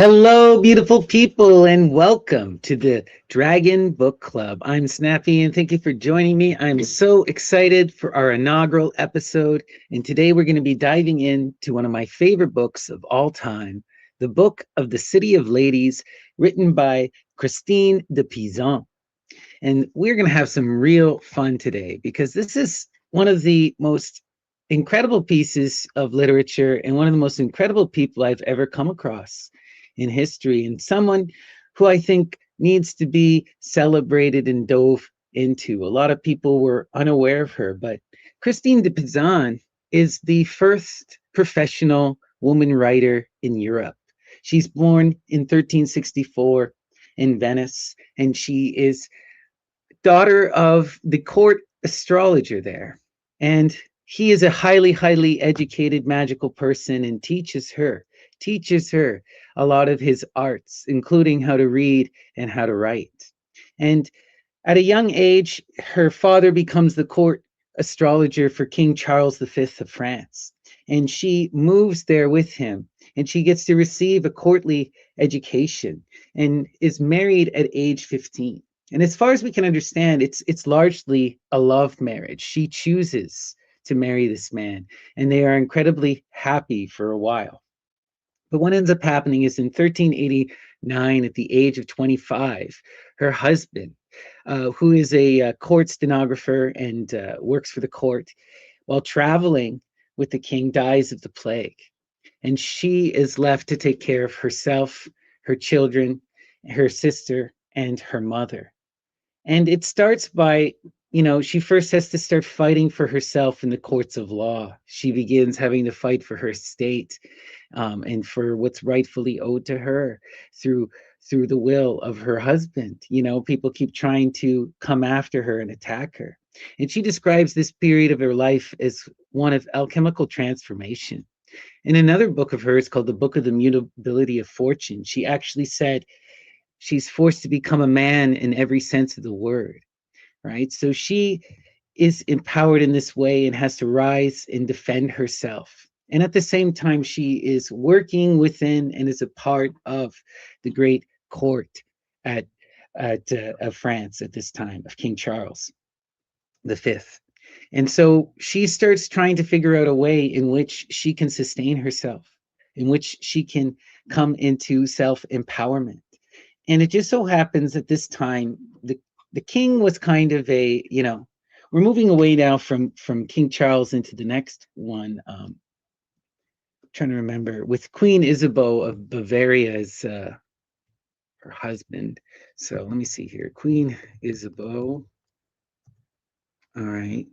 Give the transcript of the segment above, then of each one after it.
Hello, beautiful people, and welcome to the Dragon Book Club. I'm Snappy, and thank you for joining me. I'm so excited for our inaugural episode, and today we're going to be diving into one of my favorite books of all time, the Book of the City of Ladies, written by Christine de Pizan. And we're going to have some real fun today because this is one of the most incredible pieces of literature and one of the most incredible people I've ever come across in history, and someone who I think needs to be celebrated and dove into. A lot of people were unaware of her, but Christine de Pizan is the first professional woman writer in Europe. She's born in 1364 in Venice, and she is daughter of the court astrologer there. And he is a highly educated magical person and teaches her a lot of his arts, including how to read and how to write. And at a young age, her father becomes the court astrologer for King Charles V of France. And she moves there with him, and she gets to receive a courtly education and is married at age 15. And as far as we can understand, it's largely a love marriage. She chooses to marry this man, and they are incredibly happy for a while. But what ends up happening is in 1389, at the age of 25, her husband, who is a court stenographer and works for the court, while traveling with the king, dies of the plague. And she is left to take care of herself, her children, her sister, and her mother. And it starts by, she first has to start fighting for herself in the courts of law. She begins having to fight for her state, and for what's rightfully owed to her through through the will of her husband. People keep trying to come after her and attack her. And she describes this period of her life as one of alchemical transformation. In another book of hers called the Book of the Mutability of Fortune, she actually said she's forced to become a man in every sense of the word, right? So she is empowered in this way and has to rise and defend herself. And at the same time, she is working within and is a part of the great court at, of France at this time, of King Charles V. And so she starts trying to figure out a way in which she can sustain herself, in which she can come into self empowerment. And it just so happens at this time, the king was kind of we're moving away now from King Charles into the next one. Trying to remember, with Queen Isabeau of Bavaria as her husband. So let me see here. Queen Isabeau. All right.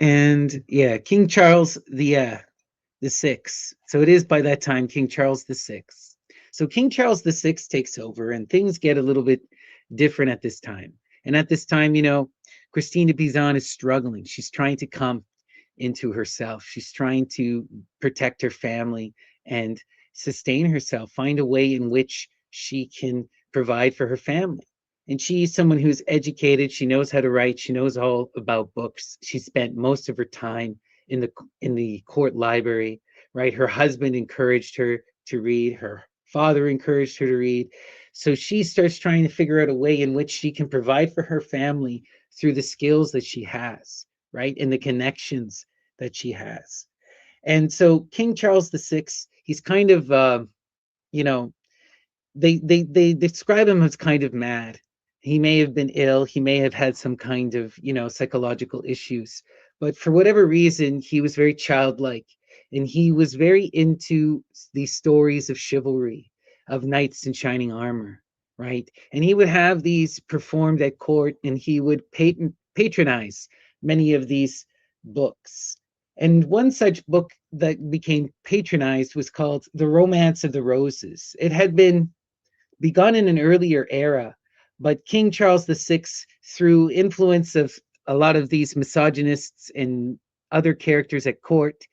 And yeah, King Charles the sixth. So it is by that time King Charles the sixth. So King Charles the sixth takes over, and things get a little bit different at this time. And at this time, Christine de Pizan is struggling. She's trying to come into herself. She's trying to protect her family and sustain herself, find a way in which she can provide for her family. And she's someone who's educated. She knows how to write. She knows all about books. She spent most of her time in the court library, right? Her husband encouraged her to read. Her father encouraged her to read. So she starts trying to figure out a way in which she can provide for her family through the skills that she has, right? And the connections that she has. And so King Charles VI, he's kind of, you know, they describe him as kind of mad. He may have been ill. He may have had some kind of, psychological issues. But for whatever reason, he was very childlike, and he was very into these stories of chivalry, of knights in shining armor, right? And he would have these performed at court, and he would patronize many of these books. And one such book that became patronized was called The Romance of the Roses. It had been begun in an earlier era, but King Charles VI, through influence of a lot of these misogynists and other characters at court,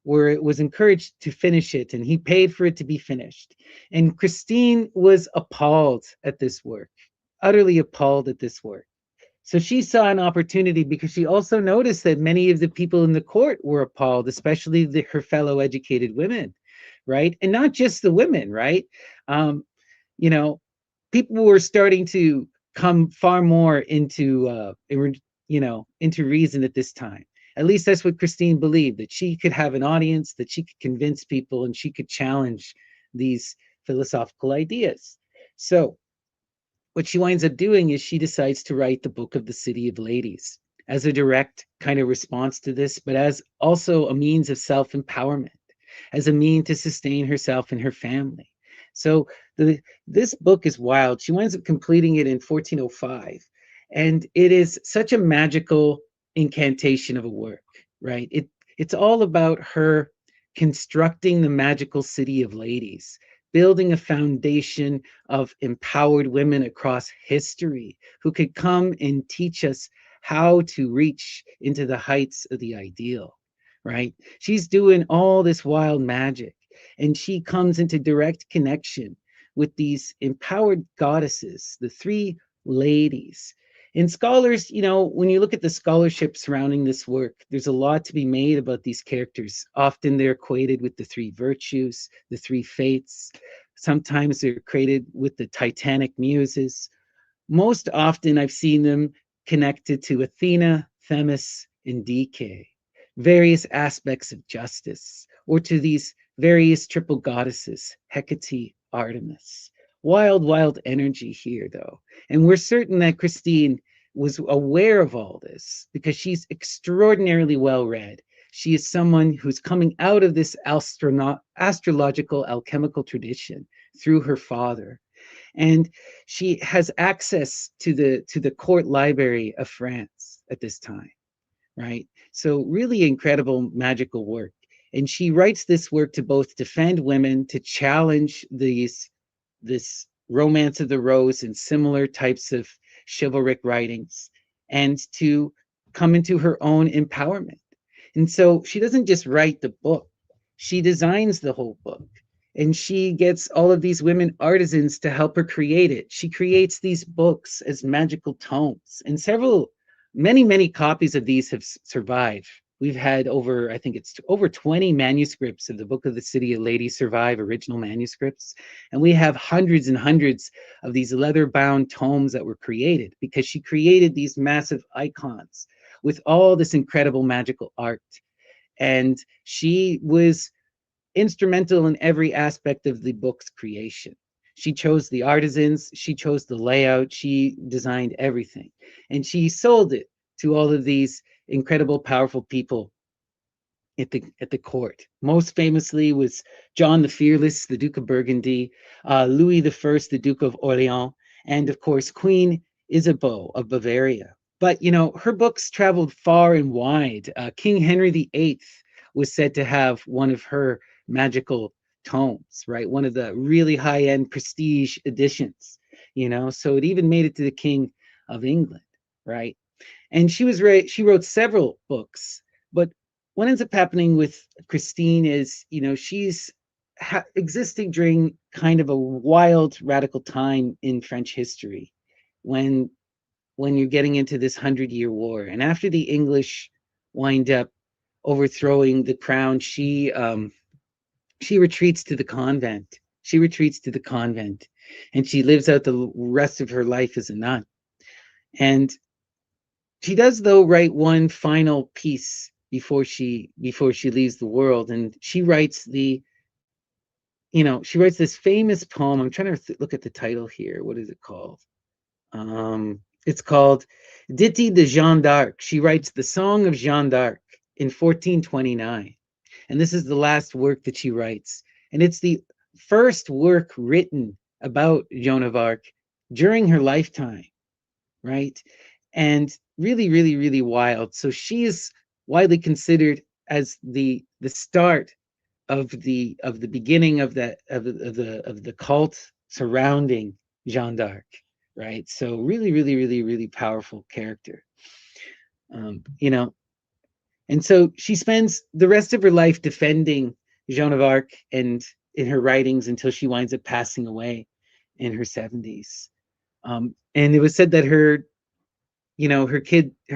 was encouraged to finish it, and he paid for it to be finished. And Christine was appalled at this work, utterly appalled at this work. So she saw an opportunity because she also noticed that many of the people in the court were appalled, especially her fellow educated women, right? And not just the women, right? Um, you know, people were starting to come far more into into reason at this time. At least that's what Christine believed, that she could have an audience, that she could convince people, and she could challenge these philosophical ideas. So what she winds up doing is she decides to write the Book of the City of Ladies as a direct kind of response to this, but as also a means of self-empowerment, as a mean to sustain herself and her family. So this book is wild. She winds up completing it in 1405, and it is such a magical incantation of a work, right? It's all about her constructing the magical city of ladies, building a foundation of empowered women across history who could come and teach us how to reach into the heights of the ideal, right? She's doing all this wild magic, and she comes into direct connection with these empowered goddesses, the three ladies. And scholars, when you look at the scholarship surrounding this work, there's a lot to be made about these characters. Often they're equated with the three virtues, the three fates. Sometimes they're created with the Titanic Muses. Most often, I've seen them connected to Athena, Themis, and Dike, various aspects of justice, or to these various triple goddesses, Hecate, Artemis. Wild, wild energy here, though. And we're certain that Christine was aware of all this because she's extraordinarily well read. She is someone who's coming out of this astrological alchemical tradition through her father, and she has access to the court library of France at this time, right? So really incredible magical work. And she writes this work to both defend women, to challenge this romance of the rose and similar types of chivalric writings, and to come into her own empowerment. And so she doesn't just write the book, she designs the whole book. And she gets all of these women artisans to help her create it. She creates these books as magical tomes, and many copies of these have survived. We've had over, I think it's over 20 manuscripts of the Book of the City of Ladies survive, original manuscripts. And we have hundreds and hundreds of these leather-bound tomes that were created because she created these massive icons with all this incredible magical art. And she was instrumental in every aspect of the book's creation. She chose the artisans, she chose the layout, she designed everything. And she sold it to all of these incredible, powerful people at the court. Most famously was John the Fearless, the Duke of Burgundy, Louis the First, the Duke of Orleans, and of course, Queen Isabeau of Bavaria. But, her books traveled far and wide. King Henry VIII was said to have one of her magical tomes, right? One of the really high-end prestige editions, so it even made it to the King of England, right? And she wrote several books, but what ends up happening with Christine is, she's existing during kind of a wild, radical time in French history when you're getting into this 100-year war. And after the English wind up overthrowing the crown, she retreats to the convent. She retreats to the convent, and she lives out the rest of her life as a nun. And she does, though, write one final piece before she leaves the world, and she writes she writes this famous poem. I'm trying to look at the title here. What is it called? It's called Ditty de Jeanne d'Arc. She writes the Song of Jeanne d'Arc in 1429. And this is the last work that she writes. And it's the first work written about Joan of Arc during her lifetime, right? And really, really, really wild. So she is widely considered as the start of the beginning of the cult surrounding Jeanne d'Arc, right? So really, really, really, really powerful character. And so she spends the rest of her life defending Joan of Arc and in her writings until she winds up passing away in her 70s. And it was said that her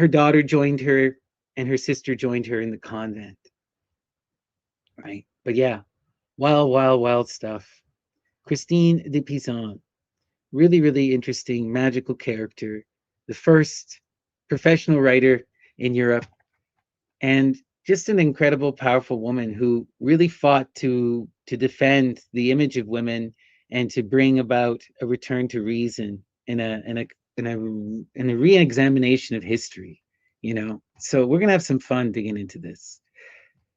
daughter joined her, and her sister joined her in the convent. Right. But yeah, Wild, wild, wild stuff. Christine de Pizan, really, really interesting, magical character, the first professional writer in Europe, and just an incredible, powerful woman who really fought to defend the image of women and to bring about a return to reason in a re-examination of history. So we're gonna have some fun digging into this.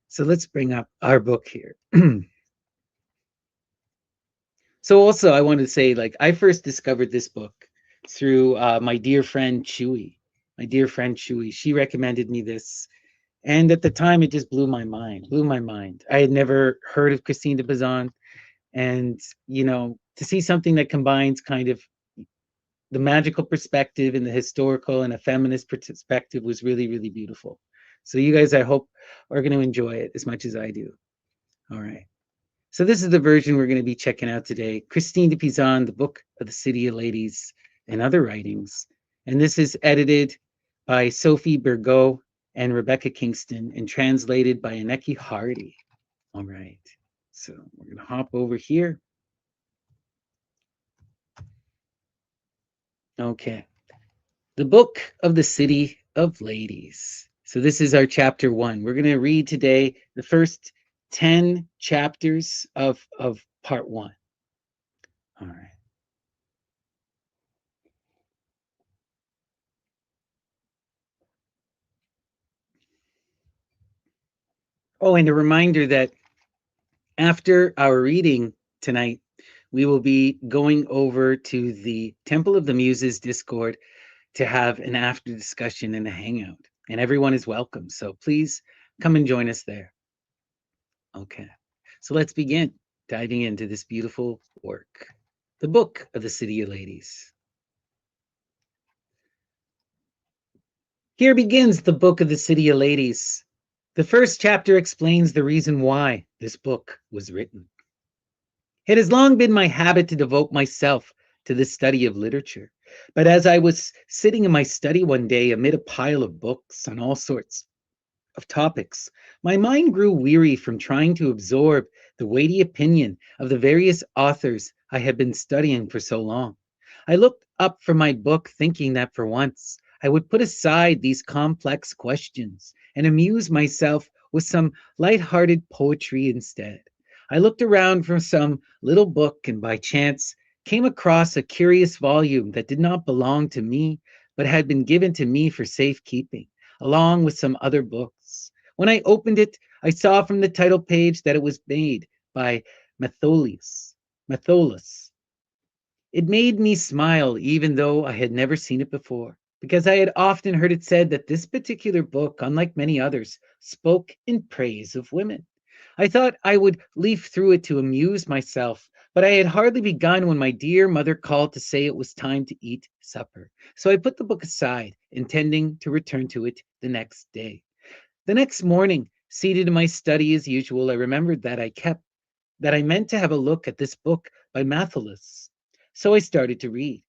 So let's bring up our book here. So also, I wanted to say, like, I first discovered this book through my dear friend Chewy. My dear friend Chewy, she recommended me this, and at the time, it just blew my mind. Blew my mind. I had never heard of Christine de Pizan, and to see something that combines kind of the magical perspective and the historical and a feminist perspective was really, really beautiful. So you guys, I hope, are going to enjoy it as much as I do. All right. So this is the version we're going to be checking out today. Christine de Pizan, The Book of the City of Ladies, and Other Writings. And this is edited by Sophie Bourgault and Rebecca Kingston and translated by Ineke Hardy. All right. So we're going to hop over here. Okay. The Book of the City of Ladies. So this is our chapter 1. We're going to read today the first 10 chapters of part 1. All right. Oh, and a reminder that after our reading tonight, we will be going over to the Temple of the Muses Discord to have an after discussion and a hangout. And everyone is welcome. So please come and join us there. Okay. So let's begin diving into this beautiful work, The Book of the City of Ladies. Here begins The Book of the City of Ladies. The first chapter explains the reason why this book was written. It has long been my habit to devote myself to the study of literature, but as I was sitting in my study one day amid a pile of books on all sorts of topics, my mind grew weary from trying to absorb the weighty opinion of the various authors I had been studying for so long. I looked up from my book thinking that for once I would put aside these complex questions and amuse myself with some light-hearted poetry instead. I looked around for some little book and by chance came across a curious volume that did not belong to me but had been given to me for safekeeping, along with some other books. When I opened it, I saw from the title page that it was made by Metholus. It made me smile, even though I had never seen it before, because I had often heard it said that this particular book, unlike many others, spoke in praise of women. I thought I would leaf through it to amuse myself, but I had hardly begun when my dear mother called to say it was time to eat supper. So I put the book aside, intending to return to it the next day. The next morning, seated in my study as usual, I remembered that I meant to have a look at this book by Matholus. So I started to read.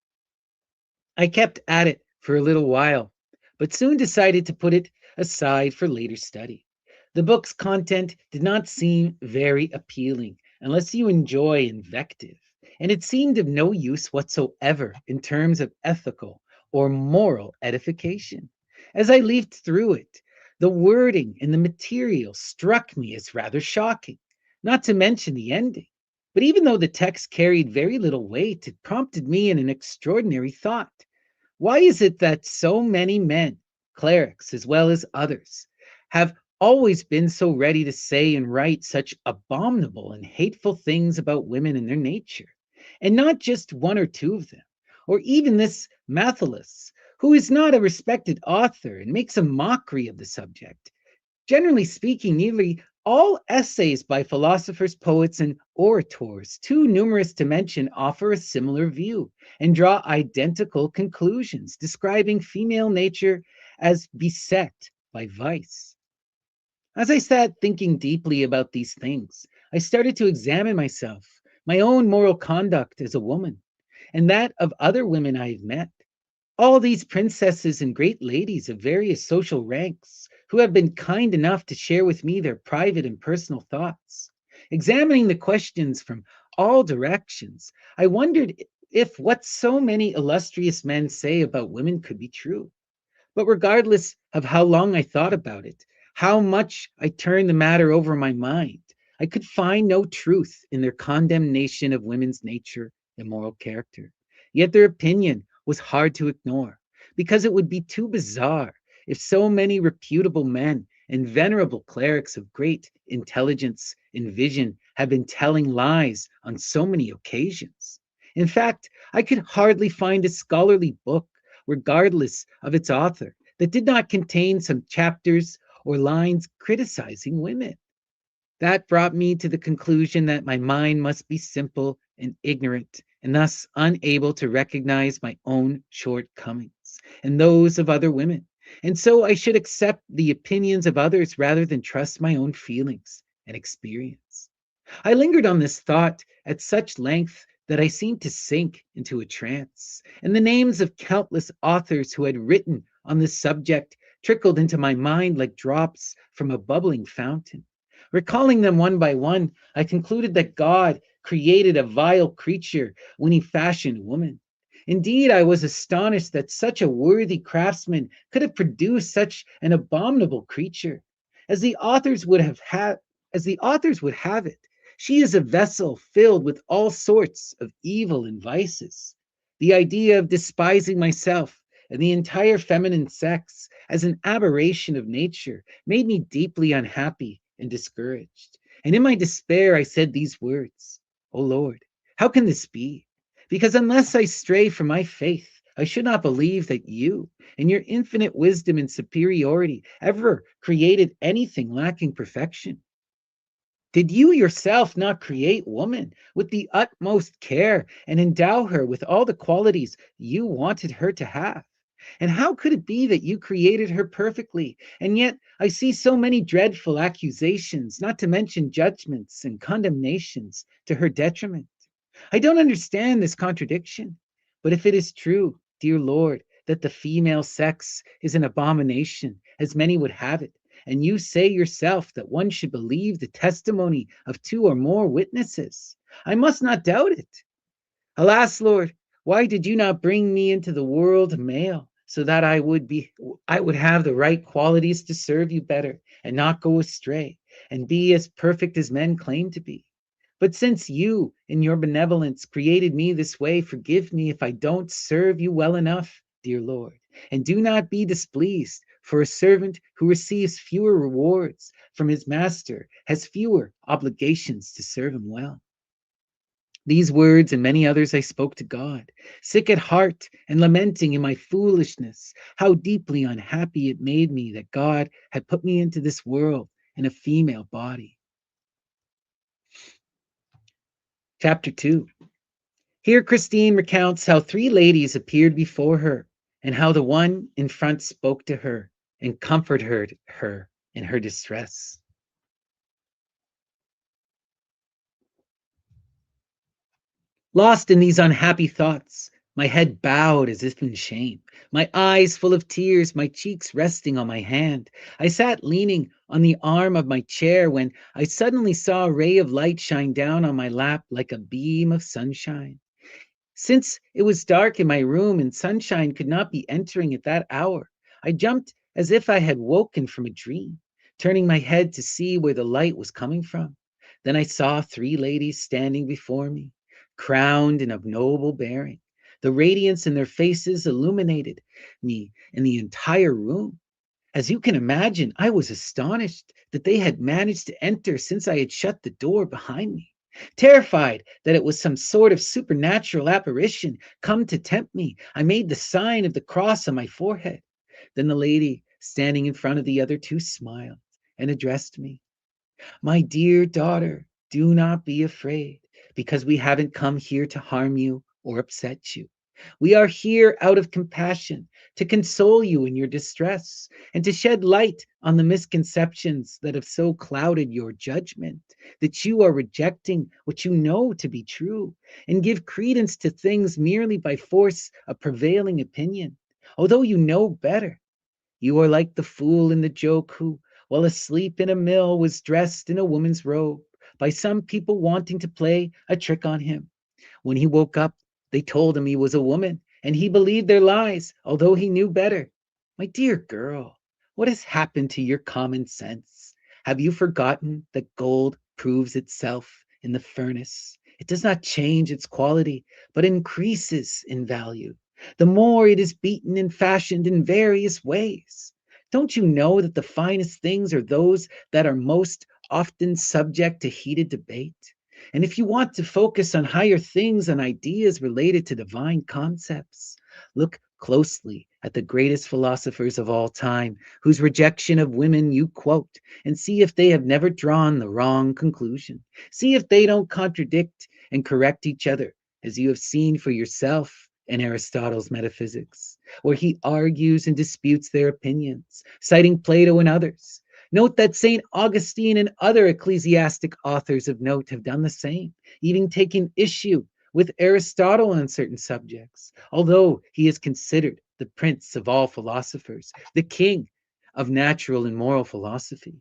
I kept at it for a little while, but soon decided to put it aside for later study. The book's content did not seem very appealing unless you enjoy invective, and it seemed of no use whatsoever in terms of ethical or moral edification. As I leafed through it, the wording and the material struck me as rather shocking, not to mention the ending. But even though the text carried very little weight, it prompted me in an extraordinary thought. Why is it that so many men, clerics as well as others, have always been so ready to say and write such abominable and hateful things about women and their nature? And not just one or two of them, or even this Matholus, who is not a respected author and makes a mockery of the subject. Generally speaking, nearly all essays by philosophers, poets, and orators, too numerous to mention, offer a similar view and draw identical conclusions, describing female nature as beset by vice. As I sat thinking deeply about these things, I started to examine myself, my own moral conduct as a woman, and that of other women I have met. All these princesses and great ladies of various social ranks who have been kind enough to share with me their private and personal thoughts. Examining the questions from all directions, I wondered if what so many illustrious men say about women could be true. But regardless of how long I thought about it, how much I turned the matter over in my mind, I could find no truth in their condemnation of women's nature and moral character. Yet their opinion was hard to ignore, because it would be too bizarre if so many reputable men and venerable clerics of great intelligence and vision had been telling lies on so many occasions. In fact, I could hardly find a scholarly book, regardless of its author, that did not contain some chapters or lines criticizing women. That brought me to the conclusion that my mind must be simple and ignorant, and thus unable to recognize my own shortcomings and those of other women. And so I should accept the opinions of others rather than trust my own feelings and experience. I lingered on this thought at such length that I seemed to sink into a trance, and the names of countless authors who had written on this subject trickled into my mind like drops from a bubbling fountain. Recalling them one by one, I concluded that God created a vile creature when he fashioned woman. Indeed, I was astonished that such a worthy craftsman could have produced such an abominable creature. As the authors would have had, as the authors would have it, she is a vessel filled with all sorts of evil and vices. The idea of despising myself and the entire feminine sex as an aberration of nature made me deeply unhappy and discouraged. And in my despair, I said these words: "O Lord, how can this be? Because unless I stray from my faith, I should not believe that you, in your infinite wisdom and superiority, ever created anything lacking perfection. Did you yourself not create woman with the utmost care and endow her with all the qualities you wanted her to have? And how could it be that you created her perfectly? And yet I see so many dreadful accusations, not to mention judgments and condemnations to her detriment. I don't understand this contradiction. But if it is true, dear Lord, that the female sex is an abomination, as many would have it, and you say yourself that one should believe the testimony of two or more witnesses, I must not doubt it. Alas, Lord, why did you not bring me into the world male, so that I would have the right qualities to serve you better and not go astray and be as perfect as men claim to be? But since you, in your benevolence, created me this way, forgive me if I don't serve you well enough, dear Lord, and do not be displeased, for a servant who receives fewer rewards from his master has fewer obligations to serve him well." These words and many others I spoke to God, sick at heart and lamenting in my foolishness how deeply unhappy it made me that God had put me into this world in a female body. Chapter 2. Here Christine recounts how three ladies appeared before her, and how the one in front spoke to her and comforted her in her distress. Lost in these unhappy thoughts, my head bowed as if in shame, my eyes full of tears, my cheeks resting on my hand, I sat leaning on the arm of my chair when I suddenly saw a ray of light shine down on my lap like a beam of sunshine. Since it was dark in my room and sunshine could not be entering at that hour, I jumped as if I had woken from a dream, turning my head to see where the light was coming from. Then I saw three ladies standing before me, crowned and of noble bearing. The radiance in their faces illuminated me in the entire room. As you can imagine, I was astonished that they had managed to enter since I had shut the door behind me. Terrified that it was some sort of supernatural apparition come to tempt me, I made the sign of the cross on my forehead. Then the lady standing in front of the other two smiled and addressed me: "My dear daughter, do not be afraid, because we haven't come here to harm you or upset you. We are here out of compassion to console you in your distress and to shed light on the misconceptions that have so clouded your judgment that you are rejecting what you know to be true and give credence to things merely by force of prevailing opinion, although you know better. You are like the fool in the joke who, while asleep in a mill, was dressed in a woman's robe, by some people wanting to play a trick on him. When he woke up, they told him he was a woman, and he believed their lies, although he knew better. My dear girl, what has happened to your common sense? Have you forgotten that gold proves itself in the furnace? It does not change its quality, but increases in value. The more it is beaten and fashioned in various ways. Don't you know that the finest things are those that are most often subject to heated debate? And if you want to focus on higher things and ideas related to divine concepts, look closely at the greatest philosophers of all time, whose rejection of women you quote, and see if they have never drawn the wrong conclusion. See if they don't contradict and correct each other, as you have seen for yourself in Aristotle's Metaphysics, where he argues and disputes their opinions, citing Plato and others. Note that St. Augustine and other ecclesiastic authors of note have done the same, even taking issue with Aristotle on certain subjects, although he is considered the prince of all philosophers, the king of natural and moral philosophy.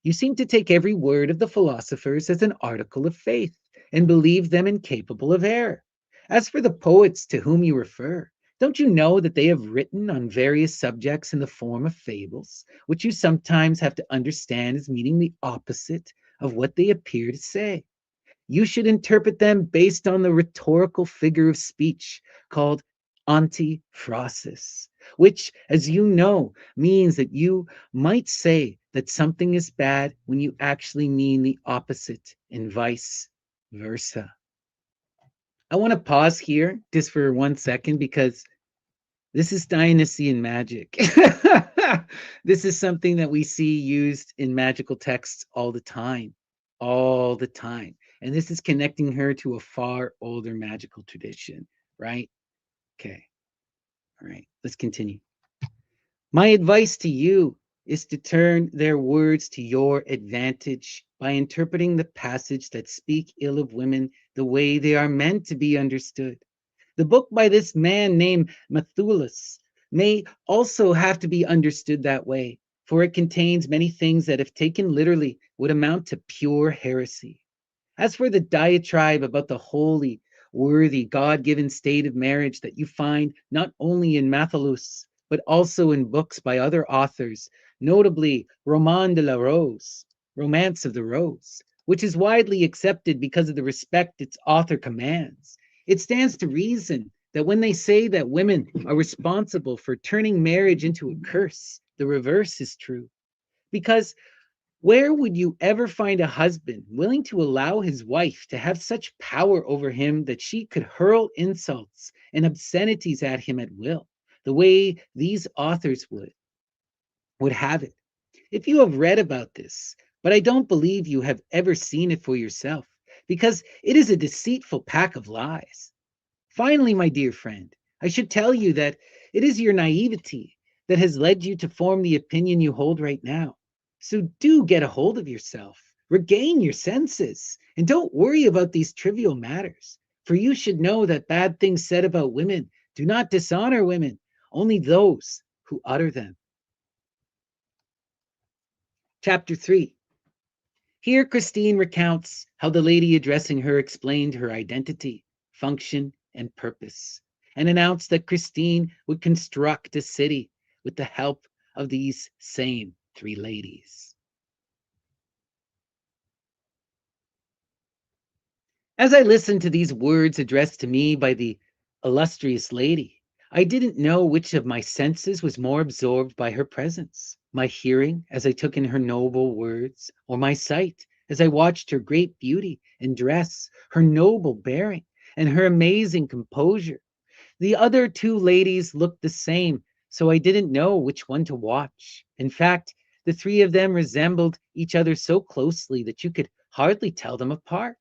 You seem to take every word of the philosophers as an article of faith and believe them incapable of error. As for the poets to whom you refer, don't you know that they have written on various subjects in the form of fables, which you sometimes have to understand as meaning the opposite of what they appear to say? You should interpret them based on the rhetorical figure of speech called antiphrasis, which, as you know, means that you might say that something is bad when you actually mean the opposite, and vice versa. I want to pause here just for 1 second because this is Dionysian magic. This is something that we see used in magical texts all the time, all the time. And this is connecting her to a far older magical tradition, right? Okay. All right. Let's continue. My advice to you is to turn their words to your advantage by interpreting the passage that speak ill of women the way they are meant to be understood. The book by this man named Methuselah may also have to be understood that way, for it contains many things that, if taken literally, would amount to pure heresy. As for the diatribe about the holy, worthy, God-given state of marriage that you find not only in Methuselah, but also in books by other authors, notably Roman de la Rose, Romance of the Rose, which is widely accepted because of the respect its author commands, it stands to reason that when they say that women are responsible for turning marriage into a curse, the reverse is true. Because where would you ever find a husband willing to allow his wife to have such power over him that she could hurl insults and obscenities at him at will, the way these authors would have it? If you have read about this, but I don't believe you have ever seen it for yourself, because it is a deceitful pack of lies. Finally, my dear friend, I should tell you that it is your naivety that has led you to form the opinion you hold right now. So do get a hold of yourself, regain your senses, and don't worry about these trivial matters. For you should know that bad things said about women do not dishonor women, only those who utter them. Chapter 3. Here Christine recounts how the lady addressing her explained her identity, function, and purpose, and announced that Christine would construct a city with the help of these same three ladies. As I listened to these words addressed to me by the illustrious lady, I didn't know which of my senses was more absorbed by her presence, my hearing as I took in her noble words, or my sight as I watched her great beauty and dress, her noble bearing, and her amazing composure. The other two ladies looked the same, so I didn't know which one to watch. In fact, the three of them resembled each other so closely that you could hardly tell them apart,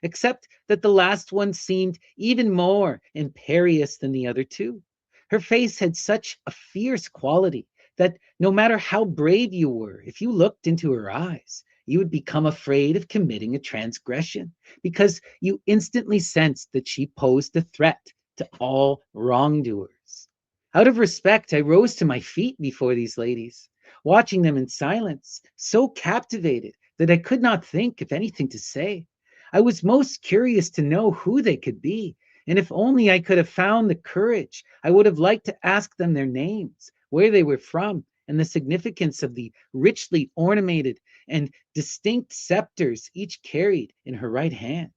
except that the last one seemed even more imperious than the other two. Her face had such a fierce quality that no matter how brave you were, if you looked into her eyes, you would become afraid of committing a transgression because you instantly sensed that she posed a threat to all wrongdoers. Out of respect, I rose to my feet before these ladies, watching them in silence, so captivated that I could not think of anything to say. I was most curious to know who they could be, and if only I could have found the courage, I would have liked to ask them their names, where they were from, and the significance of the richly ornamented and distinct scepters each carried in her right hand.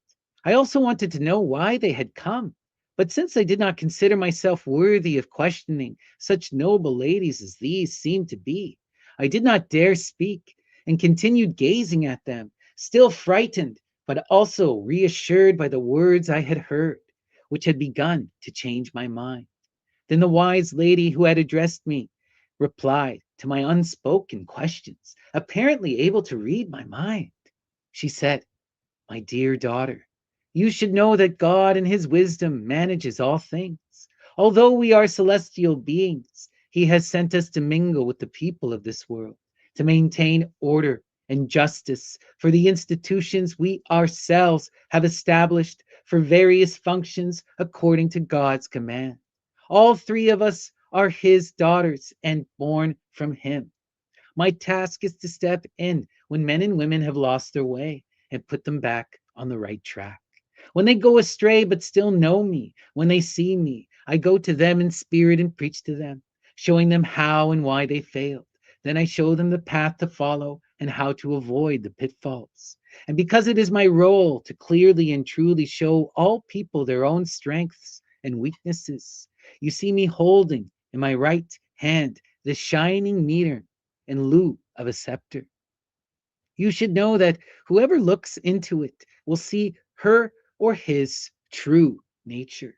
I also wanted to know why they had come, but since I did not consider myself worthy of questioning such noble ladies as these seemed to be, I did not dare speak, and continued gazing at them, still frightened, but also reassured by the words I had heard, which had begun to change my mind. Then the wise lady who had addressed me replied to my unspoken questions, apparently able to read my mind. She said, "My dear daughter, you should know that God in his wisdom manages all things. Although we are celestial beings, he has sent us to mingle with the people of this world, to maintain order and justice for the institutions we ourselves have established for various functions according to God's command. All three of us are his daughters and born from him. My task is to step in when men and women have lost their way and put them back on the right track. When they go astray but still know me, when they see me, I go to them in spirit and preach to them, showing them how and why they failed. Then I show them the path to follow and how to avoid the pitfalls. And because it is my role to clearly and truly show all people their own strengths and weaknesses, you see me holding in my right hand the shining meter in lieu of a scepter. You should know that whoever looks into it will see her or his true nature.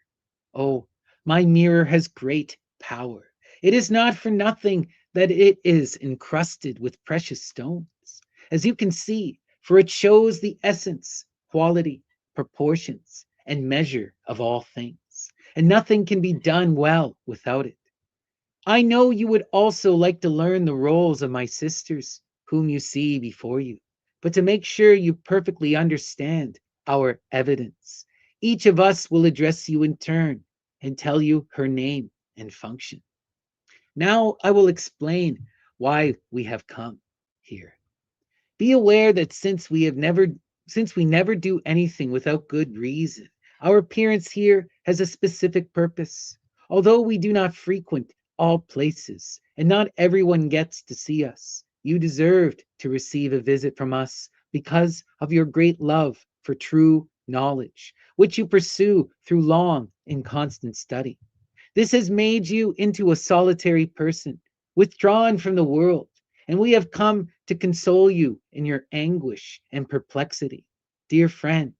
Oh, my mirror has great power. It is not for nothing that it is encrusted with precious stones, as you can see, for it shows the essence, quality, proportions, and measure of all things, and nothing can be done well without it. I know you would also like to learn the roles of my sisters, whom you see before you, but to make sure you perfectly understand our evidence, each of us will address you in turn and tell you her name and function. Now I will explain why we have come here. Be aware that since we never do anything without good reason, our appearance here has a specific purpose. Although we do not frequent all places, and not everyone gets to see us, you deserved to receive a visit from us because of your great love for true knowledge, which you pursue through long and constant study. This has made you into a solitary person, withdrawn from the world, and we have come to console you in your anguish and perplexity, dear friend,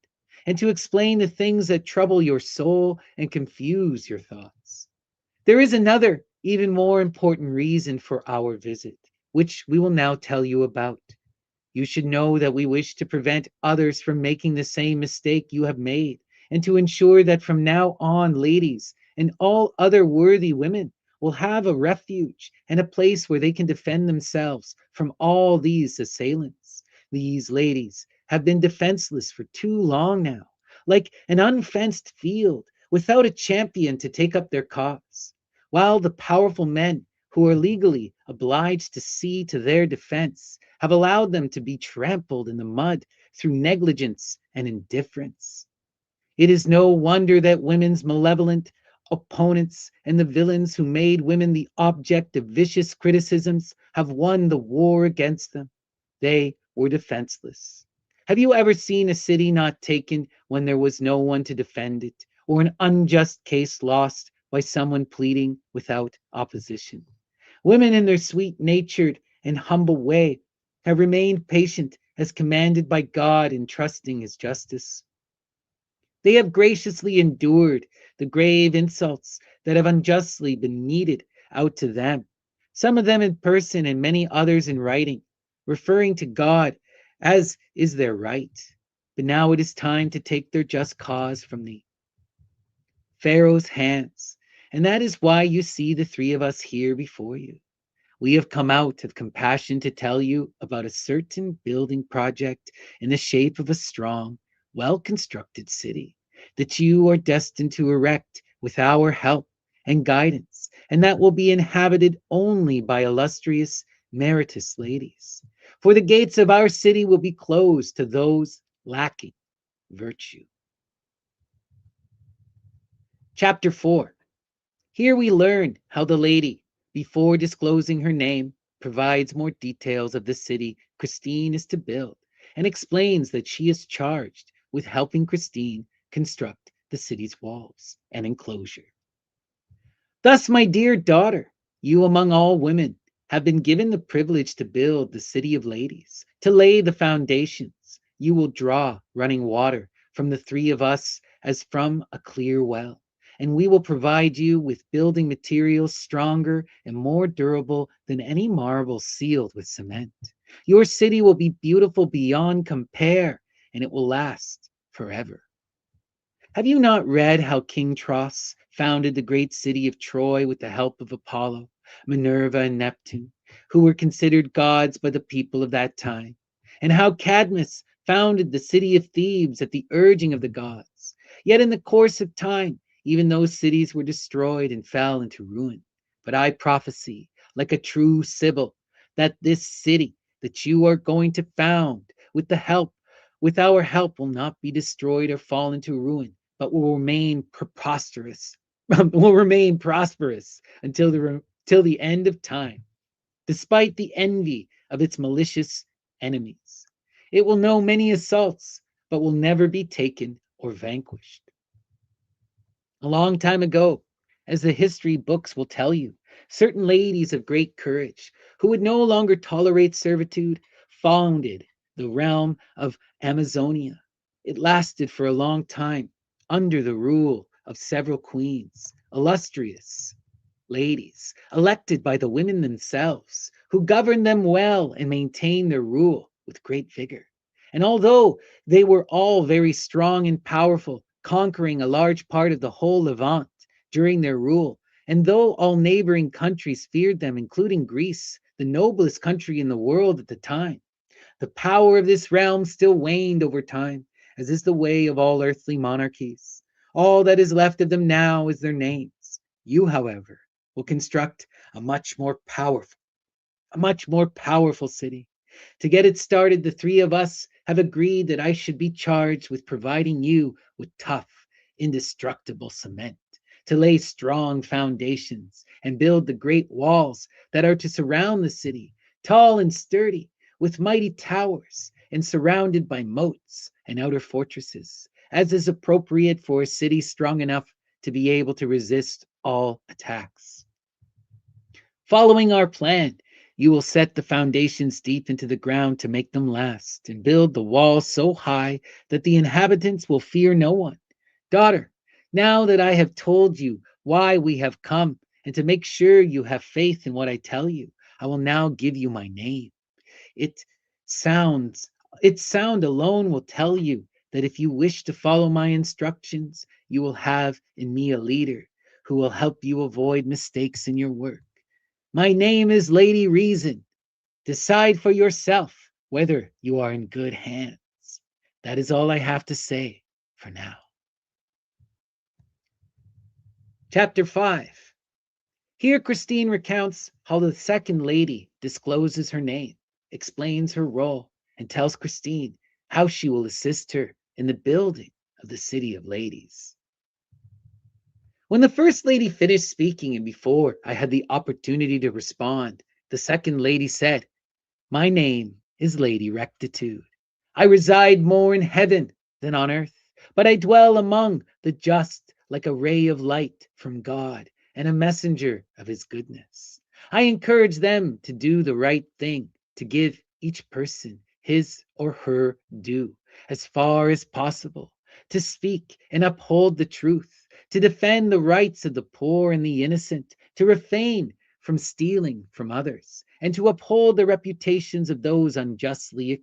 and to explain the things that trouble your soul and confuse your thoughts. There is another, even more important reason for our visit, which we will now tell you about. You should know that we wish to prevent others from making the same mistake you have made, and to ensure that from now on, ladies and all other worthy women will have a refuge and a place where they can defend themselves from all these assailants. These ladies have been defenseless for too long now, like an unfenced field without a champion to take up their cause, while the powerful men who are legally obliged to see to their defense have allowed them to be trampled in the mud through negligence and indifference. It is no wonder that women's malevolent opponents and the villains who made women the object of vicious criticisms have won the war against them. They were defenseless. Have you ever seen a city not taken when there was no one to defend it, or an unjust case lost by someone pleading without opposition? Women, in their sweet natured and humble way, have remained patient as commanded by God in trusting his justice. They have graciously endured the grave insults that have unjustly been meted out to them, some of them in person and many others in writing, referring to God as is their right. But now it is time to take their just cause from the Pharaoh's hands, and that is why you see the three of us here before you. We have come out of compassion to tell you about a certain building project in the shape of a strong, well-constructed city that you are destined to erect with our help and guidance, and that will be inhabited only by illustrious meritorious ladies. For the gates of our city will be closed to those lacking virtue. Chapter 4. Here we learn how the lady, before disclosing her name, provides more details of the city Christine is to build and explains that she is charged with helping Christine construct the city's walls and enclosure. Thus, my dear daughter, you among all women have been given the privilege to build the city of ladies, to lay the foundations. You will draw running water from the three of us as from a clear well, and we will provide you with building materials stronger and more durable than any marble sealed with cement. Your city will be beautiful beyond compare, and it will last forever. Have you not read how King Tros founded the great city of Troy with the help of Apollo, Minerva, and Neptune, who were considered gods by the people of that time? And how Cadmus founded the city of Thebes at the urging of the gods? Yet in the course of time, even those cities were destroyed and fell into ruin. But I prophesy, like a true Sibyl, that this city that you are going to found with our help will not be destroyed or fall into ruin, but will remain preposterous, will remain prosperous till the end of time, despite the envy of its malicious enemies. It will know many assaults, but will never be taken or vanquished. A long time ago, as the history books will tell you, certain ladies of great courage, who would no longer tolerate servitude, founded the realm of Amazonia. It lasted for a long time under the rule of several queens, illustrious ladies, elected by the women themselves, who governed them well and maintained their rule with great vigor. And although they were all very strong and powerful, conquering a large part of the whole Levant during their rule, and though all neighboring countries feared them, including Greece, the noblest country in the world at the time, the power of this realm still waned over time, as is the way of all earthly monarchies. All that is left of them now is their names. You, however, will construct a much more powerful city. To get it started, the three of us have agreed that I should be charged with providing you with tough, indestructible cement to lay strong foundations and build the great walls that are to surround the city, tall and sturdy, with mighty towers and surrounded by moats and outer fortresses, as is appropriate for a city strong enough to be able to resist all attacks. Following our plan, you will set the foundations deep into the ground to make them last, and build the walls so high that the inhabitants will fear no one. Daughter, now that I have told you why we have come, and to make sure you have faith in what I tell you, I will now give you my name. Its sound alone will tell you that if you wish to follow my instructions, you will have in me a leader who will help you avoid mistakes in your work. My name is Lady Reason. Decide for yourself whether you are in good hands. That is all I have to say for now. Chapter 5. Here Christine recounts how the second lady discloses her name, explains her role, and tells Christine how she will assist her in the building of the city of ladies. When the first lady finished speaking and before I had the opportunity to respond, the second lady said, "My name is Lady Rectitude. I reside more in heaven than on earth, but I dwell among the just like a ray of light from God and a messenger of his goodness. I encourage them to do the right thing, to give each person his or her due as far as possible, to speak and uphold the truth, to defend the rights of the poor and the innocent, to refrain from stealing from others, and to uphold the reputations of those unjustly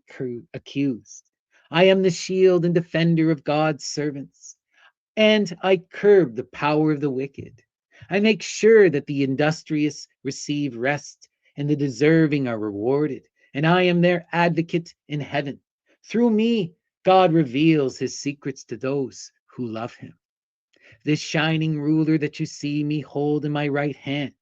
accused. I am the shield and defender of God's servants, and I curb the power of the wicked. I make sure that the industrious receive rest and the deserving are rewarded, and I am their advocate in heaven. Through me, God reveals his secrets to those who love him. This shining ruler that you see me hold in my right hand,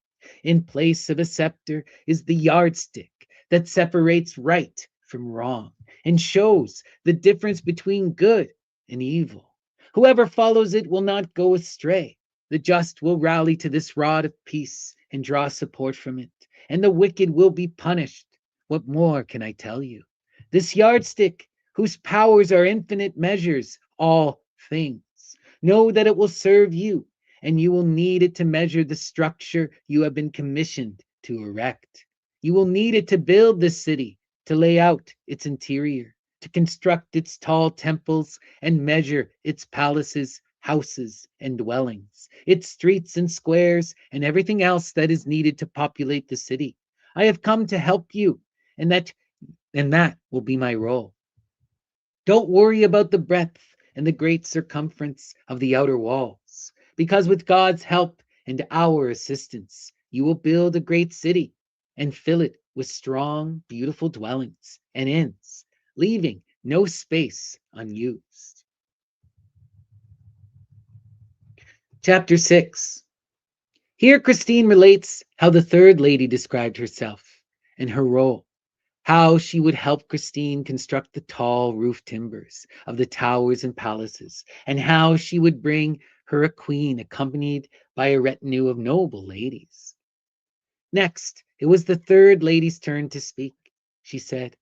in place of a scepter, is the yardstick that separates right from wrong and shows the difference between good and evil. Whoever follows it will not go astray. The just will rally to this rod of peace and draw support from it, and the wicked will be punished. What more can I tell you? This yardstick, whose powers are infinite, measures all things. Know that it will serve you, and you will need it to measure the structure you have been commissioned to erect. You will need it to build this city, to lay out its interior, to construct its tall temples and measure its palaces, houses, and dwellings, its streets and squares, and everything else that is needed to populate the city. I have come to help you, and that will be my role. Don't worry about the breadth and the great circumference of the outer walls, because with God's help and our assistance, you will build a great city and fill it with strong, beautiful dwellings and inns, leaving no space unused. Chapter 6. Here Christine relates how the third lady described herself and her role, how she would help Christine construct the tall roof timbers of the towers and palaces, and how she would bring her a queen accompanied by a retinue of noble ladies. Next, it was the third lady's turn to speak. She said,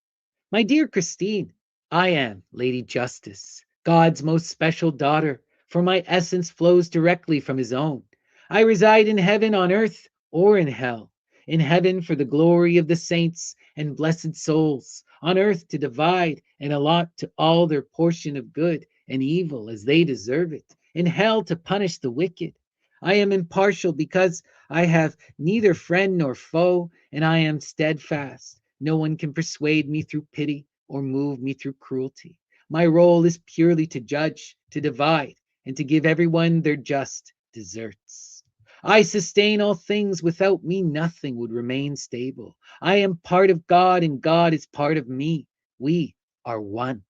"My dear Christine, I am Lady Justice, God's most special daughter, for my essence flows directly from his own. I reside in heaven, on earth, or in hell. In heaven for the glory of the saints and blessed souls, on earth to divide and allot to all their portion of good and evil as they deserve it, in hell to punish the wicked. I am impartial because I have neither friend nor foe, and I am steadfast. No one can persuade me through pity or move me through cruelty. My role is purely to judge, to divide, and to give everyone their just deserts. I sustain all things. Without me, nothing would remain stable. I am part of God, and God is part of me. We are one.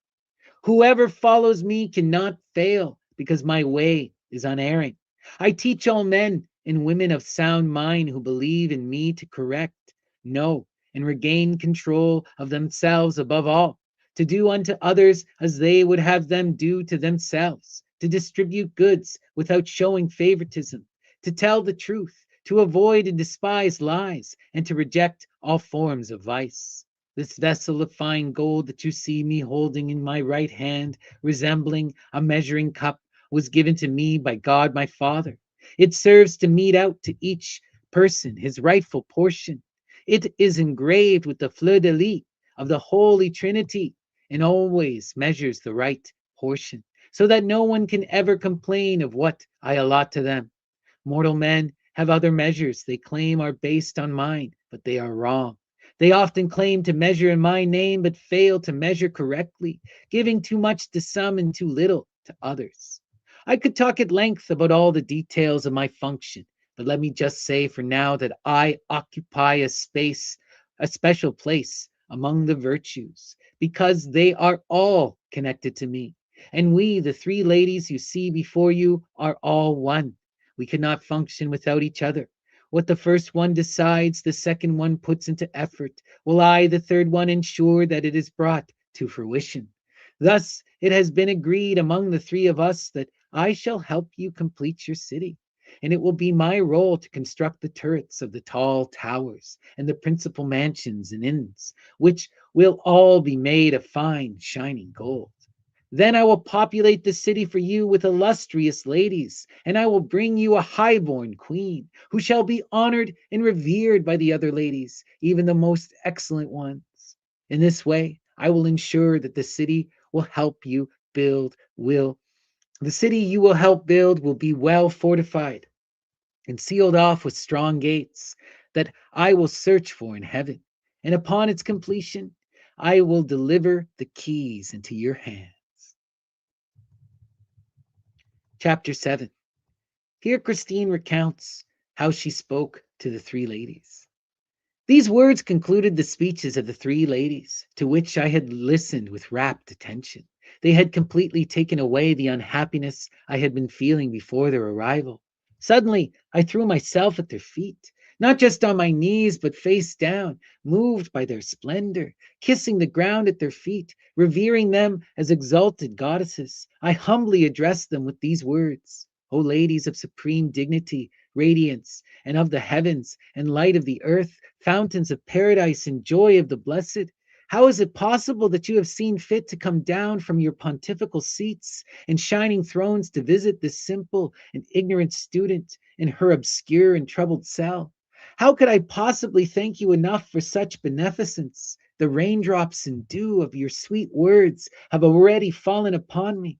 Whoever follows me cannot fail, because my way is unerring. I teach all men and women of sound mind who believe in me to correct, know, and regain control of themselves above all, to do unto others as they would have them do to themselves, to distribute goods without showing favoritism, to tell the truth, to avoid and despise lies, and to reject all forms of vice. This vessel of fine gold that you see me holding in my right hand, resembling a measuring cup, was given to me by God my Father. It serves to mete out to each person his rightful portion. It is engraved with the fleur de lis of the Holy Trinity, and always measures the right portion, so that no one can ever complain of what I allot to them. Mortal men have other measures they claim are based on mine, but they are wrong. They often claim to measure in my name, but fail to measure correctly, giving too much to some and too little to others. I could talk at length about all the details of my function, but let me just say for now that I occupy a special place among the virtues, because they are all connected to me. And we, the three ladies you see before you, are all one. We cannot function without each other. What the first one decides, the second one puts into effort, will I, the third one, ensure that it is brought to fruition. Thus, it has been agreed among the three of us that I shall help you complete your city, and it will be my role to construct the turrets of the tall towers and the principal mansions and inns, which will all be made of fine, shining gold. Then I will populate the city for you with illustrious ladies, and I will bring you a highborn queen, who shall be honored and revered by the other ladies, even the most excellent ones. In this way, I will ensure that the city you will help build will be well fortified and sealed off with strong gates that I will search for in heaven. And upon its completion, I will deliver the keys into your hands. Chapter 7. Here Christine recounts how she spoke to the three ladies. These words concluded the speeches of the three ladies, to which I had listened with rapt attention. They had completely taken away the unhappiness I had been feeling before their arrival. Suddenly, I threw myself at their feet. not just on my knees, but face down, moved by their splendor, kissing the ground at their feet, revering them as exalted goddesses. I humbly address them with these words: O ladies of supreme dignity, radiance, and of the heavens, and light of the earth, fountains of paradise and joy of the blessed, how is it possible that you have seen fit to come down from your pontifical seats and shining thrones to visit this simple and ignorant student in her obscure and troubled cell? How could I possibly thank you enough for such beneficence? The raindrops and dew of your sweet words have already fallen upon me,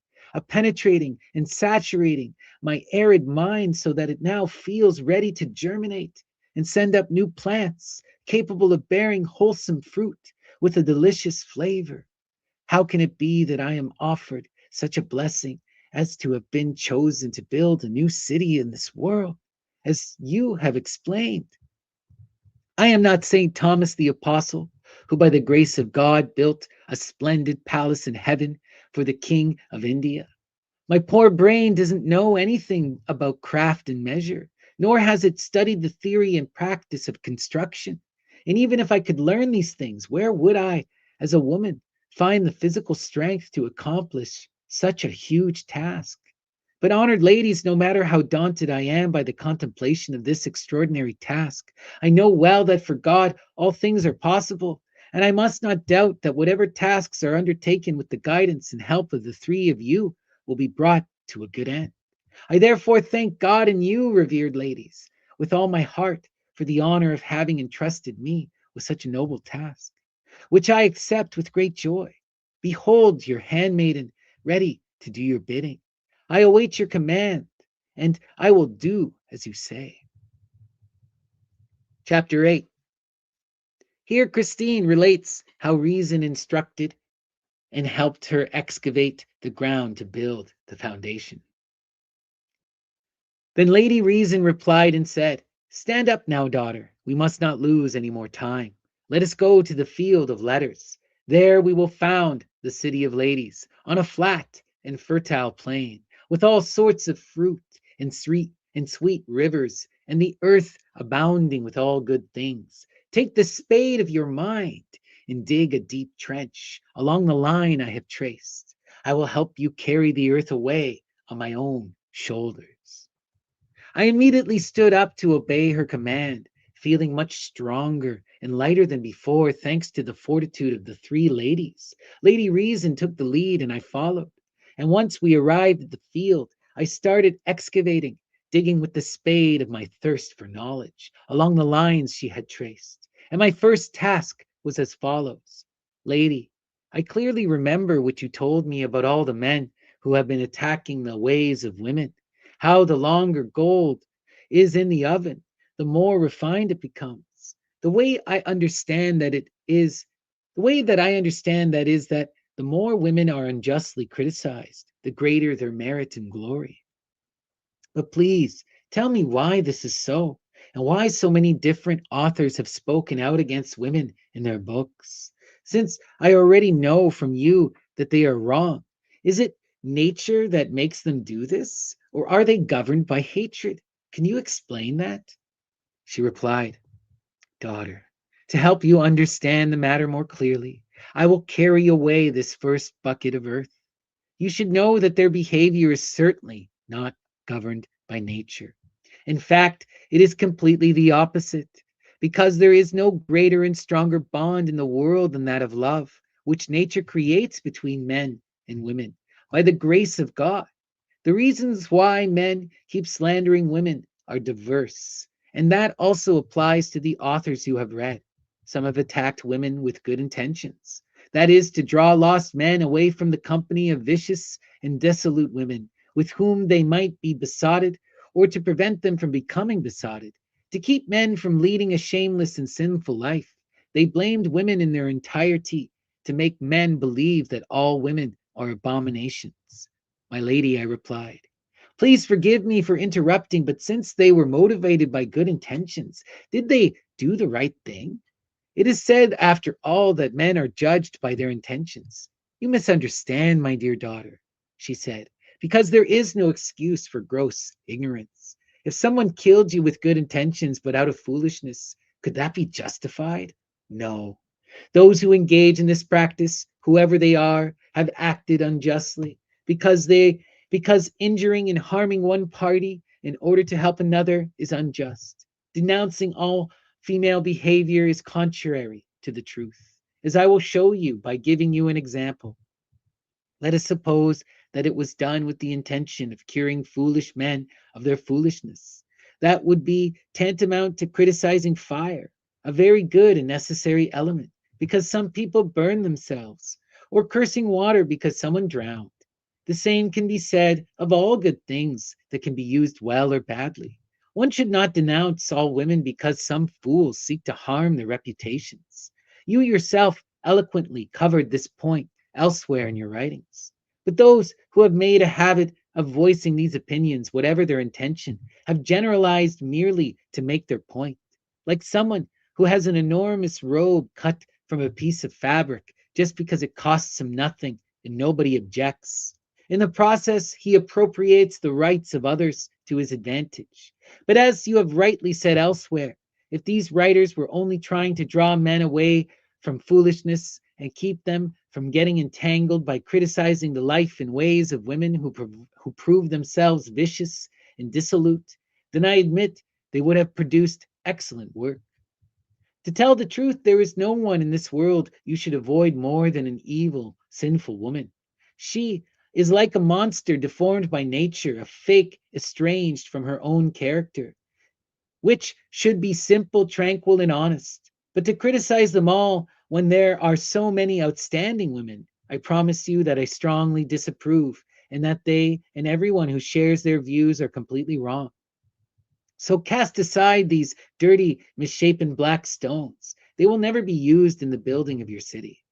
penetrating and saturating my arid mind so that it now feels ready to germinate and send up new plants capable of bearing wholesome fruit with a delicious flavor. How can it be that I am offered such a blessing as to have been chosen to build a new city in this world, as you have explained? I am not St. Thomas the Apostle, who by the grace of God built a splendid palace in heaven for the King of India. My poor brain doesn't know anything about craft and measure, nor has it studied the theory and practice of construction. And even if I could learn these things, where would I, as a woman, find the physical strength to accomplish such a huge task? But, honored ladies, no matter how daunted I am by the contemplation of this extraordinary task, I know well that for God all things are possible, and I must not doubt that whatever tasks are undertaken with the guidance and help of the three of you will be brought to a good end. I therefore thank God and you, revered ladies, with all my heart for the honor of having entrusted me with such a noble task, which I accept with great joy. Behold your handmaiden ready to do your bidding. I await your command, and I will do as you say. Chapter 8. Here Christine relates how reason instructed and helped her excavate the ground to build the foundation. Then Lady Reason replied and said, "Stand up now, daughter. We must not lose any more time. Let us go to the field of letters. There we will found the city of ladies on a flat and fertile plain, with all sorts of fruit and sweet rivers, and the earth abounding with all good things. Take the spade of your mind and dig a deep trench along the line I have traced. I will help you carry the earth away on my own shoulders." I immediately stood up to obey her command, feeling much stronger and lighter than before, thanks to the fortitude of the three ladies. Lady Reason took the lead, and I followed. And once we arrived at the field, I started excavating, digging with the spade of my thirst for knowledge, along the lines she had traced. And my first task was as follows: "Lady, I clearly remember what you told me about all the men who have been attacking the ways of women, how the longer gold is in the oven, the more refined it becomes. The way I understand that it is, the way that I understand that is that the more women are unjustly criticized, the greater their merit and glory. But please tell me why this is so, and why so many different authors have spoken out against women in their books, since I already know from you that they are wrong. Is it nature that makes them do this, or are they governed by hatred? Can you explain that?" She replied, "Daughter, to help you understand the matter more clearly, I will carry away this first bucket of earth. You should know that their behavior is certainly not governed by nature. In fact, it is completely the opposite, because there is no greater and stronger bond in the world than that of love, which nature creates between men and women by the grace of God. The reasons why men keep slandering women are diverse, and that also applies to the authors you have read. Some have attacked women with good intentions, that is, to draw lost men away from the company of vicious and dissolute women with whom they might be besotted, or to prevent them from becoming besotted, to keep men from leading a shameless and sinful life. They blamed women in their entirety to make men believe that all women are abominations. My lady," I replied, "please forgive me for interrupting, but since they were motivated by good intentions, did they do the right thing? It is said, after all, that men are judged by their intentions." "You misunderstand, my dear daughter," she said, "because there is no excuse for gross ignorance. If someone killed you with good intentions but out of foolishness, could that be justified? No. Those who engage in this practice, whoever they are, have acted unjustly because injuring and harming one party in order to help another is unjust. Denouncing all female behavior is contrary to the truth, as I will show you by giving you an example. Let us suppose that it was done with the intention of curing foolish men of their foolishness. That would be tantamount to criticizing fire, a very good and necessary element, because some people burn themselves, or cursing water because someone drowned. The same can be said of all good things that can be used well or badly. One should not denounce all women because some fools seek to harm their reputations. You yourself eloquently covered this point elsewhere in your writings. But those who have made a habit of voicing these opinions, whatever their intention, have generalized merely to make their point. Like someone who has an enormous robe cut from a piece of fabric just because it costs him nothing and nobody objects. In the process, he appropriates the rights of others to his advantage. But as you have rightly said elsewhere, if these writers were only trying to draw men away from foolishness and keep them from getting entangled by criticizing the life and ways of women who prove themselves vicious and dissolute, then I admit they would have produced excellent work. To tell the truth, there is no one in this world you should avoid more than an evil, sinful woman. She is like a monster deformed by nature, a fake estranged from her own character, which should be simple, tranquil, and honest. But to criticize them all when there are so many outstanding women, I promise you that I strongly disapprove, and that they and everyone who shares their views are completely wrong. So cast aside these dirty, misshapen black stones. They will never be used in the building of your city.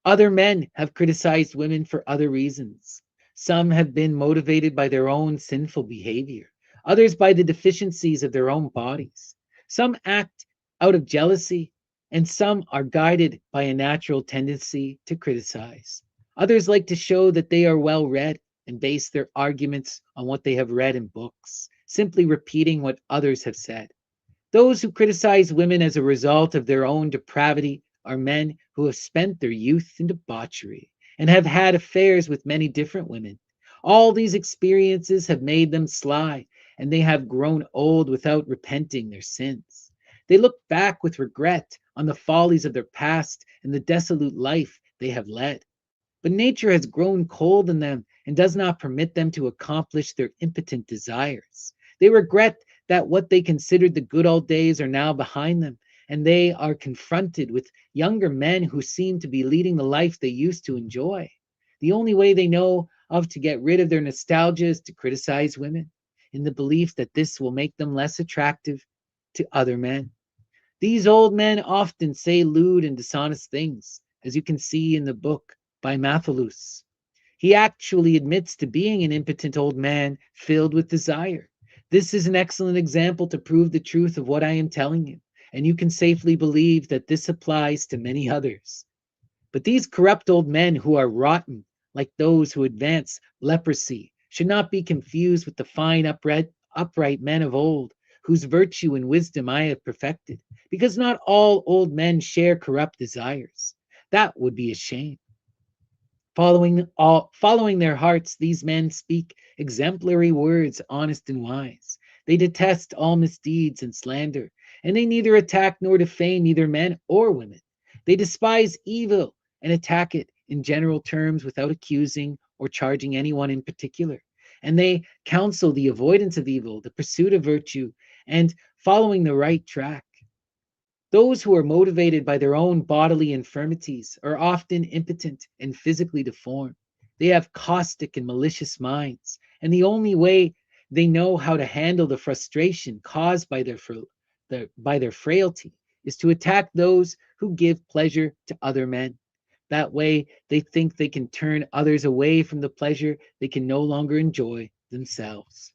Other men have criticized women for other reasons. Some have been motivated by their own sinful behavior, others by the deficiencies of their own bodies. Some act out of jealousy, and some are guided by a natural tendency to criticize. Others like to show that they are well read and base their arguments on what they have read in books, simply repeating what others have said. Those who criticize women as a result of their own depravity are men who have spent their youth in debauchery and have had affairs with many different women. All these experiences have made them sly, and they have grown old without repenting their sins. They look back with regret on the follies of their past and the dissolute life they have led. But nature has grown cold in them and does not permit them to accomplish their impotent desires. They regret that what they considered the good old days are now behind them, and they are confronted with younger men who seem to be leading the life they used to enjoy. The only way they know of to get rid of their nostalgia is to criticize women, in the belief that this will make them less attractive to other men. These old men often say lewd and dishonest things, as you can see in the book by Mathalus. He actually admits to being an impotent old man filled with desire. This is an excellent example to prove the truth of what I am telling you, and you can safely believe that this applies to many others. But these corrupt old men who are rotten, like those who advance leprosy, should not be confused with the fine, upright men of old, whose virtue and wisdom I have perfected, because not all old men share corrupt desires. That would be a shame. Following their hearts, these men speak exemplary words, honest and wise. They detest all misdeeds and slander, and they neither attack nor defame either men or women. They despise evil and attack it in general terms without accusing or charging anyone in particular. And they counsel the avoidance of evil, the pursuit of virtue, and following the right track. Those who are motivated by their own bodily infirmities are often impotent and physically deformed. They have caustic and malicious minds, and the only way they know how to handle the frustration caused by their frailty is to attack those who give pleasure to other men. That way, they think they can turn others away from the pleasure they can no longer enjoy themselves.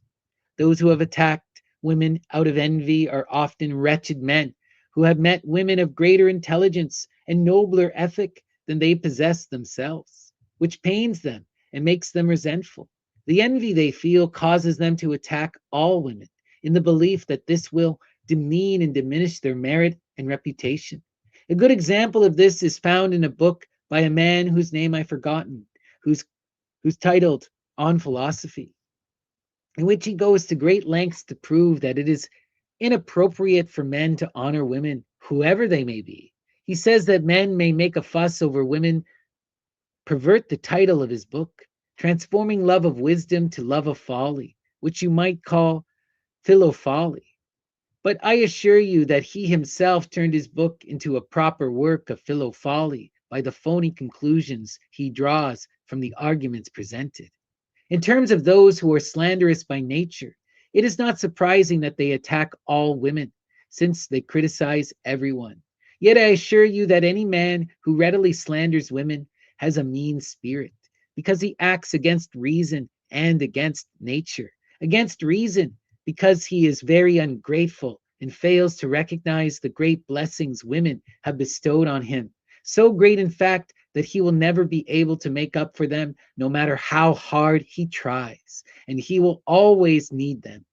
Those who have attacked women out of envy are often wretched men who have met women of greater intelligence and nobler ethic than they possess themselves, which pains them and makes them resentful. The envy they feel causes them to attack all women in the belief that this will demean and diminish their merit and reputation. A good example of this is found in a book by a man whose name I've forgotten, who's, who's titled On Philosophy, in which he goes to great lengths to prove that it is inappropriate for men to honor women, whoever they may be. He says that men may make a fuss over women, pervert the title of his book, transforming love of wisdom to love of folly, which you might call philofolly. But I assure you that he himself turned his book into a proper work of philofolly by the phony conclusions he draws from the arguments presented. In terms of those who are slanderous by nature, it is not surprising that they attack all women, since they criticize everyone. Yet I assure you that any man who readily slanders women has a mean spirit, because he acts against reason and against nature. Against reason, because he is very ungrateful and fails to recognize the great blessings women have bestowed on him. So great, in fact, that he will never be able to make up for them no matter how hard he tries, and he will always need them.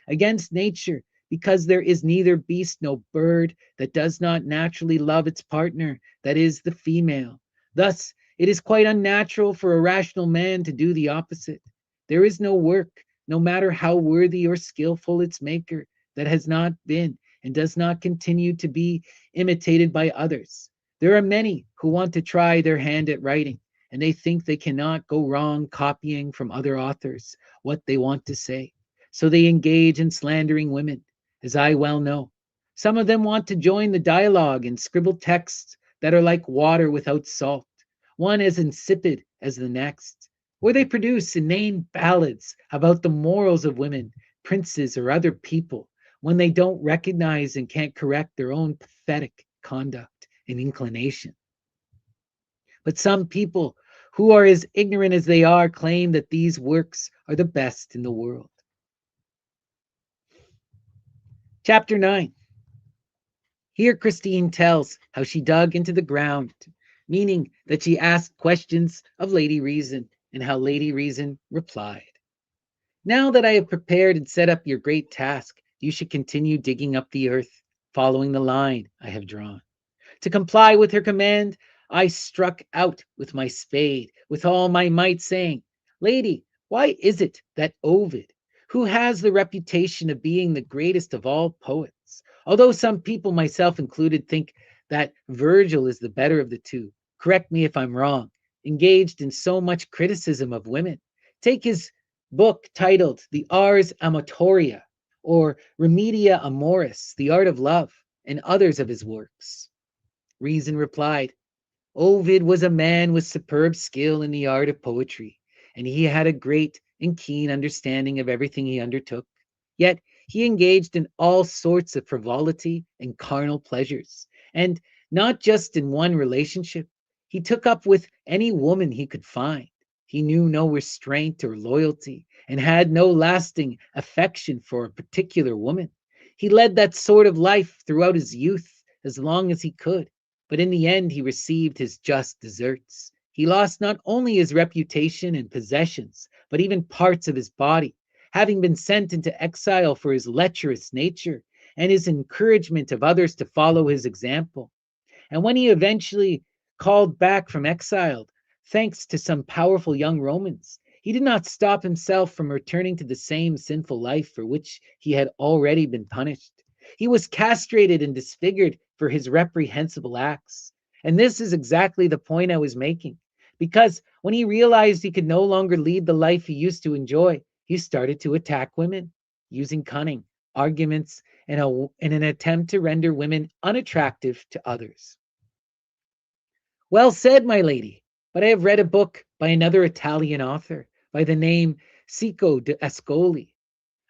Against nature, because there is neither beast nor bird that does not naturally love its partner, that is, the female. Thus, it is quite unnatural for a rational man to do the opposite. There is no work, no matter how worthy or skillful its maker, that has not been and does not continue to be imitated by others. There are many who want to try their hand at writing, and they think they cannot go wrong copying from other authors what they want to say. So they engage in slandering women, as I well know. Some of them want to join the dialogue and scribble texts that are like water without salt, one as insipid as the next. Or they produce inane ballads about the morals of women, princes, or other people, when they don't recognize and can't correct their own pathetic conduct and inclination. But some people who are as ignorant as they are claim that these works are the best in the world. Chapter 9. Here Christine tells how she dug into the ground, meaning that she asked questions of Lady Reason and how Lady Reason replied. Now that I have prepared and set up your great task, you should continue digging up the earth, following the line I have drawn. To comply with her command, I struck out with my spade with all my might, saying, Lady, why is it that Ovid, who has the reputation of being the greatest of all poets, although some people, myself included, think that Virgil is the better of the two, correct me if I'm wrong, engaged in so much criticism of women? Take his book titled The Ars Amatoria, or Remedia Amoris, The Art of Love, and others of his works. Reason replied, Ovid was a man with superb skill in the art of poetry, and he had a great and keen understanding of everything he undertook. Yet he engaged in all sorts of frivolity and carnal pleasures, and not just in one relationship. He took up with any woman he could find. He knew no restraint or loyalty, and had no lasting affection for a particular woman. He led that sort of life throughout his youth as long as he could, but in the end he received his just deserts. He lost not only his reputation and possessions, but even parts of his body, having been sent into exile for his lecherous nature and his encouragement of others to follow his example. And when he eventually called back from exile, thanks to some powerful young Romans, he did not stop himself from returning to the same sinful life for which he had already been punished. He was castrated and disfigured for his reprehensible acts. And this is exactly the point I was making. Because when he realized he could no longer lead the life he used to enjoy, he started to attack women, using cunning, arguments, and in an attempt to render women unattractive to others. Well said, my lady, but I have read a book by another Italian author by the name Cicco de Ascoli.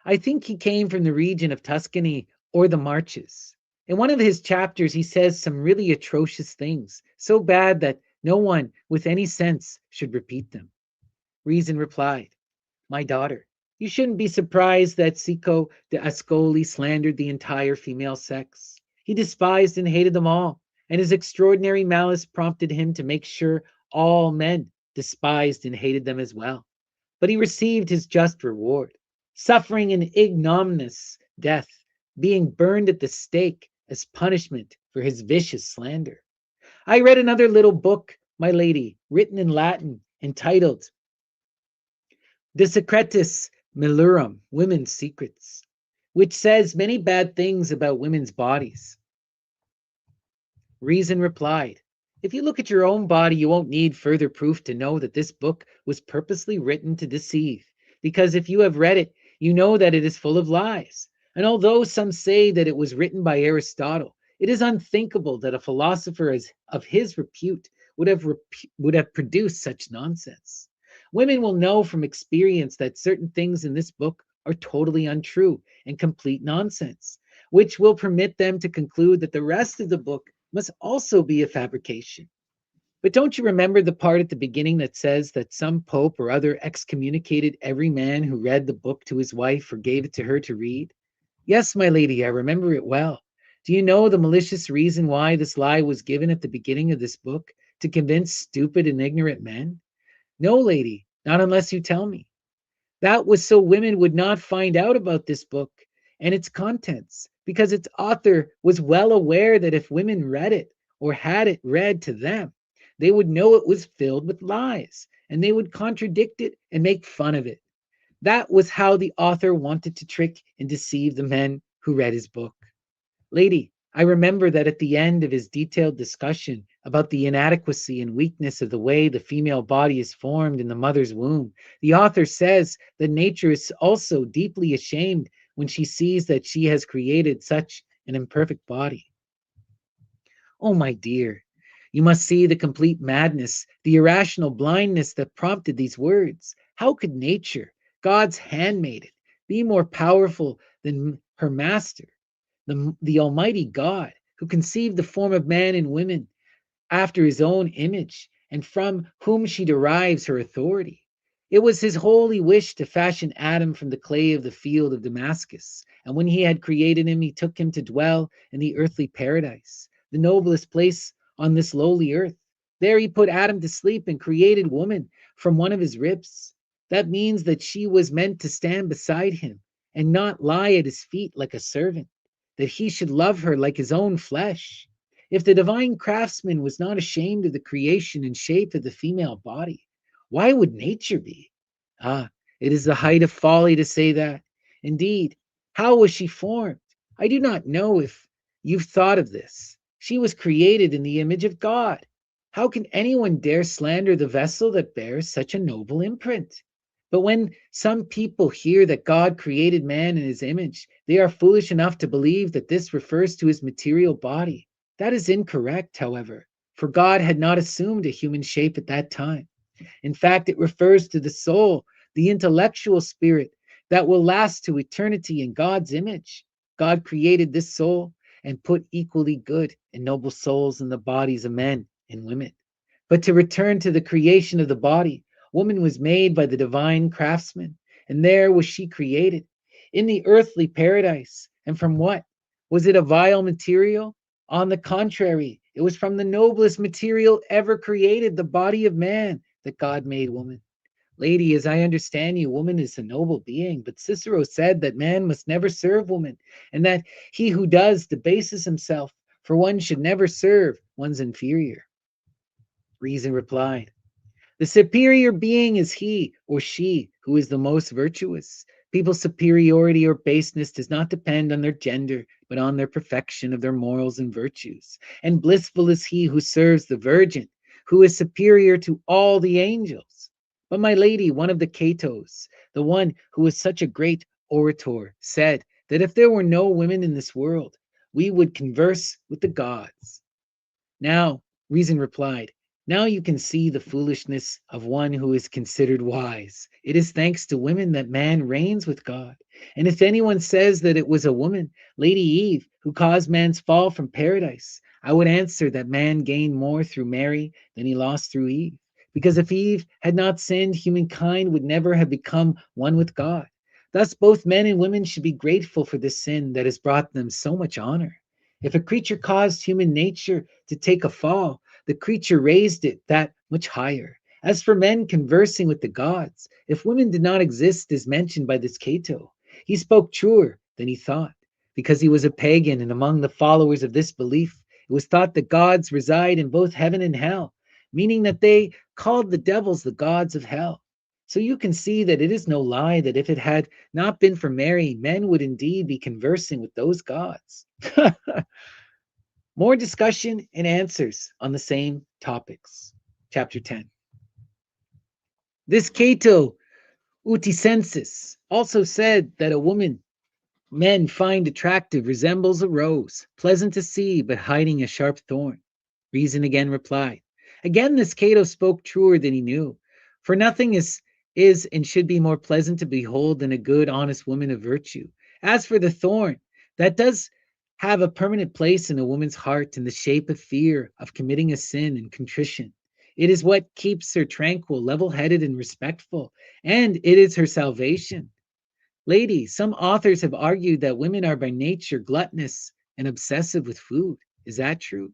I think he came from the region of Tuscany or the Marches. In one of his chapters, he says some really atrocious things, so bad that no one with any sense should repeat them. Reason replied, My daughter, you shouldn't be surprised that Cicco de Ascoli slandered the entire female sex. He despised and hated them all, and his extraordinary malice prompted him to make sure all men despised and hated them as well. but he received his just reward, suffering an ignominious death, being burned at the stake as punishment for his vicious slander. I read another little book, my lady, written in Latin, entitled De Secretis Millorum, Women's Secrets, which says many bad things about women's bodies. Reason replied, if you look at your own body, you won't need further proof to know that this book was purposely written to deceive, because if you have read it, you know that it is full of lies. And although some say that it was written by Aristotle, it is unthinkable that a philosopher of his repute would have produced such nonsense. Women will know from experience that certain things in this book are totally untrue and complete nonsense, which will permit them to conclude that the rest of the book must also be a fabrication. But don't you remember the part at the beginning that says that some pope or other excommunicated every man who read the book to his wife or gave it to her to read? Yes, my lady, I remember it well. Do you know the malicious reason why this lie was given at the beginning of this book? To convince stupid and ignorant men? No, lady, not unless you tell me. That was so women would not find out about this book and its contents, because its author was well aware that if women read it or had it read to them, they would know it was filled with lies, and they would contradict it and make fun of it. That was how the author wanted to trick and deceive the men who read his book. Lady, I remember that at the end of his detailed discussion about the inadequacy and weakness of the way the female body is formed in the mother's womb, the author says that nature is also deeply ashamed when she sees that she has created such an imperfect body. Oh, my dear, you must see the complete madness, the irrational blindness that prompted these words. How could nature, God's handmaiden, be more powerful than her master? The Almighty God, who conceived the form of man and women after his own image, and from whom she derives her authority. It was his holy wish to fashion Adam from the clay of the field of Damascus. And when he had created him, he took him to dwell in the earthly paradise, the noblest place on this lowly earth. There he put Adam to sleep and created woman from one of his ribs. That means that she was meant to stand beside him and not lie at his feet like a servant, that he should love her like his own flesh. If the divine craftsman was not ashamed of the creation and shape of the female body, why would nature be? Ah, it is the height of folly to say that. Indeed, how was she formed? I do not know if you've thought of this. She was created in the image of God. How can anyone dare slander the vessel that bears such a noble imprint? But when some people hear that God created man in his image, they are foolish enough to believe that this refers to his material body. That is incorrect, however, for God had not assumed a human shape at that time. In fact, it refers to the soul, the intellectual spirit that will last to eternity in God's image. God created this soul and put equally good and noble souls in the bodies of men and women. But to return to the creation of the body, woman was made by the divine craftsman, and there was she created in the earthly paradise. And from what? Was it a vile material? On the contrary, it was from the noblest material ever created, the body of man, that God made woman. Lady, as I understand you, woman is a noble being, but Cicero said that man must never serve woman, and that he who does debases himself, for one should never serve one's inferior. Reason replied, the superior being is he or she who is the most virtuous. People's superiority or baseness does not depend on their gender, but on their perfection of their morals and virtues. And blissful is he who serves the Virgin, who is superior to all the angels. But my lady, one of the Catos, the one who was such a great orator, said that if there were no women in this world, we would converse with the gods. Now, Reason replied, now you can see the foolishness of one who is considered wise. It is thanks to women that man reigns with God. And if anyone says that it was a woman, Lady Eve, who caused man's fall from paradise, I would answer that man gained more through Mary than he lost through Eve. Because if Eve had not sinned, humankind would never have become one with God. Thus, both men and women should be grateful for this sin that has brought them so much honor. If a creature caused human nature to take a fall, the creature raised it that much higher. As for men conversing with the gods, if women did not exist as mentioned by this Cato, he spoke truer than he thought, because he was a pagan, and among the followers of this belief, it was thought that gods reside in both heaven and hell, meaning that they called the devils the gods of hell. So you can see that it is no lie that if it had not been for Mary, men would indeed be conversing with those gods. More discussion and answers on the same topics. Chapter 10. This Cato Uticensis also said that a woman men find attractive resembles a rose, pleasant to see, but hiding a sharp thorn. Reason again replied. Again, this Cato spoke truer than he knew, for nothing is and should be more pleasant to behold than a good, honest woman of virtue. As for the thorn, that does have a permanent place in a woman's heart in the shape of fear of committing a sin and contrition. It is what keeps her tranquil, level-headed, and respectful, and it is her salvation. Lady, some authors have argued that women are by nature gluttonous and obsessive with food. Is that true?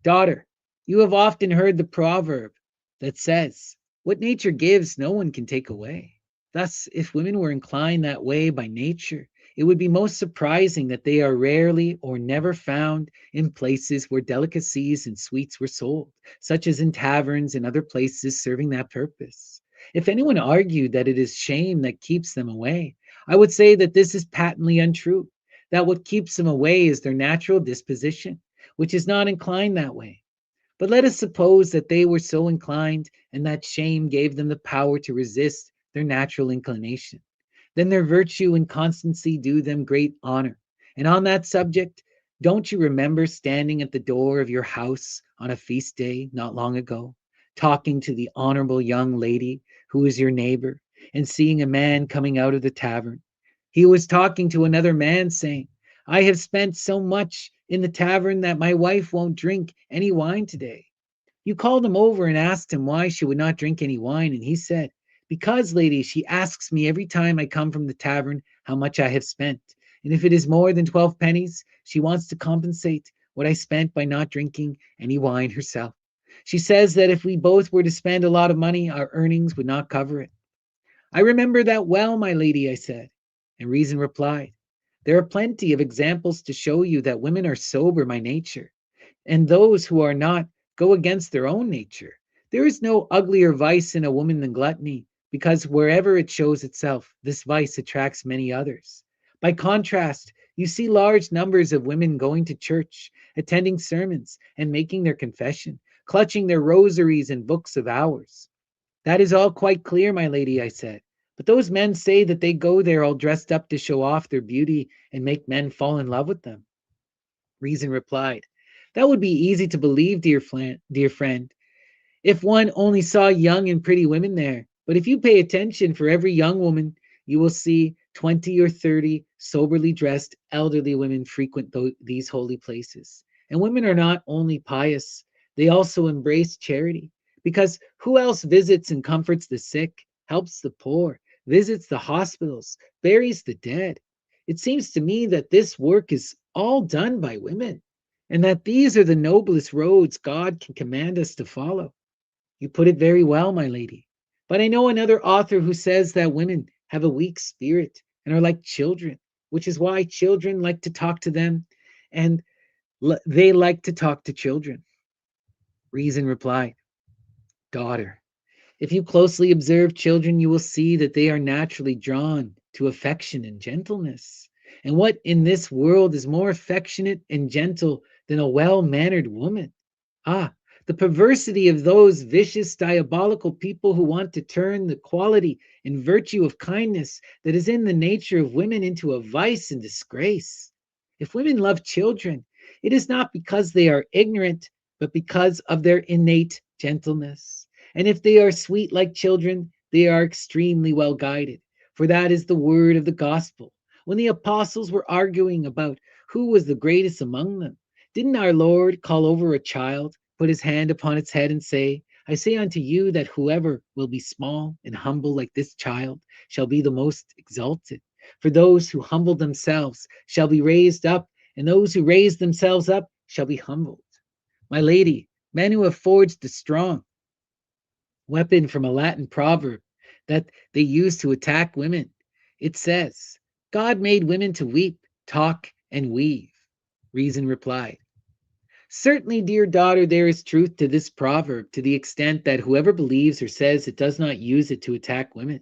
Daughter, you have often heard the proverb that says, what nature gives, no one can take away. Thus, if women were inclined that way by nature, it would be most surprising that they are rarely or never found in places where delicacies and sweets were sold, such as in taverns and other places serving that purpose. If anyone argued that it is shame that keeps them away, I would say that this is patently untrue, that what keeps them away is their natural disposition, which is not inclined that way. But let us suppose that they were so inclined and that shame gave them the power to resist their natural inclination. Then their virtue and constancy do them great honor. And on that subject, don't you remember standing at the door of your house on a feast day not long ago, talking to the honorable young lady who is your neighbor, and seeing a man coming out of the tavern? He was talking to another man, saying, I have spent so much in the tavern that my wife won't drink any wine today. You called him over and asked him why she would not drink any wine, and he said, because, lady, she asks me every time I come from the tavern how much I have spent, and if it is more than 12 pennies, she wants to compensate what I spent by not drinking any wine herself. She says that if we both were to spend a lot of money, our earnings would not cover it. I remember that well, my lady, I said, and Reason replied, there are plenty of examples to show you that women are sober by nature, and those who are not go against their own nature. There is no uglier vice in a woman than gluttony, because wherever it shows itself, this vice attracts many others. By contrast, you see large numbers of women going to church, attending sermons, and making their confession, clutching their rosaries and books of hours. That is all quite clear, my lady, I said. But those men say that they go there all dressed up to show off their beauty and make men fall in love with them. Reason replied, that would be easy to believe, dear friend, if one only saw young and pretty women there. But if you pay attention, for every young woman, you will see 20 or 30 soberly dressed elderly women frequent these holy places. And women are not only pious, they also embrace charity. Because who else visits and comforts the sick, helps the poor, visits the hospitals, buries the dead? It seems to me that this work is all done by women, and that these are the noblest roads God can command us to follow. You put it very well, my lady. But I know another author who says that women have a weak spirit and are like children, which is why children like to talk to them, and they like to talk to children. Reason replied, daughter, if you closely observe children, you will see that they are naturally drawn to affection and gentleness. And what in this world is more affectionate and gentle than a well-mannered woman? Ah, the perversity of those vicious, diabolical people who want to turn the quality and virtue of kindness that is in the nature of women into a vice and disgrace. If women love children, it is not because they are ignorant, but because of their innate gentleness. And if they are sweet like children, they are extremely well guided, for that is the word of the gospel. When the apostles were arguing about who was the greatest among them, didn't our Lord call over a child, put his hand upon its head, and say, I say unto you that whoever will be small and humble like this child shall be the most exalted. For those who humble themselves shall be raised up, and those who raise themselves up shall be humbled. My lady, men who have forged the strong weapon from a Latin proverb that they use to attack women. It says, God made women to weep, talk, and weave. Reason replied, certainly, dear daughter, there is truth to this proverb to the extent that whoever believes or says it does not use it to attack women.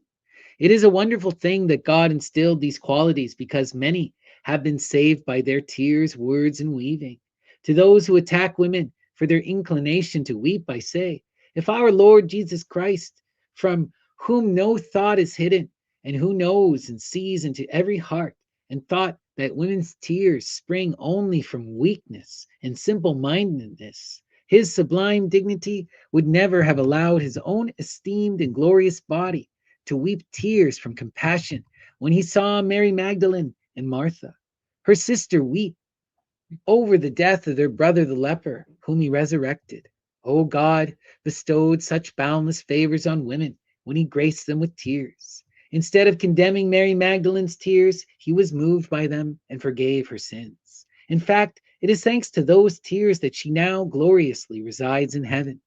It is a wonderful thing that God instilled these qualities because many have been saved by their tears, words, and weaving. To those who attack women for their inclination to weep, I say, if our Lord Jesus Christ, from whom no thought is hidden, and who knows and sees into every heart, and thought that women's tears spring only from weakness and simple mindedness, his sublime dignity would never have allowed his own esteemed and glorious body to weep tears from compassion when he saw Mary Magdalene and Martha, her sister, weep over the death of their brother the leper, whom he resurrected. O God bestowed such boundless favors on women when he graced them with tears. Instead of condemning Mary Magdalene's tears, he was moved by them and forgave her sins. In fact, it is thanks to those tears that she now gloriously resides in heaven.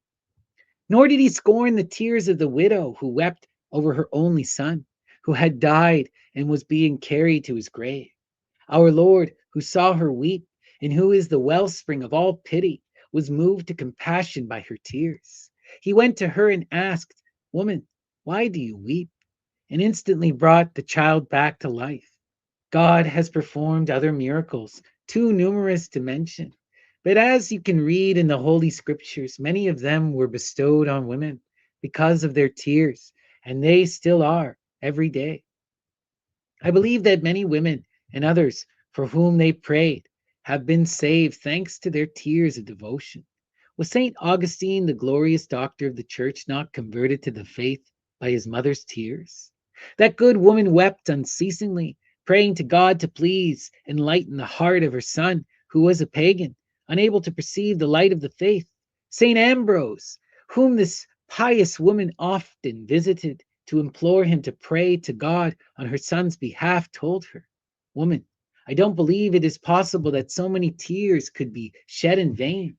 Nor did he scorn the tears of the widow who wept over her only son, who had died and was being carried to his grave. Our Lord, who saw her weep, and who is the wellspring of all pity, was moved to compassion by her tears. He went to her and asked, woman, why do you weep? And instantly brought the child back to life. God has performed other miracles, too numerous to mention. But as you can read in the Holy Scriptures, many of them were bestowed on women because of their tears, and they still are every day. I believe that many women and others for whom they prayed have been saved thanks to their tears of devotion. Was St. Augustine, the glorious doctor of the church, not converted to the faith by his mother's tears? That good woman wept unceasingly, praying to God to please enlighten the heart of her son, who was a pagan, unable to perceive the light of the faith. St. Ambrose, whom this pious woman often visited to implore him to pray to God on her son's behalf, told her, woman, I don't believe it is possible that so many tears could be shed in vain.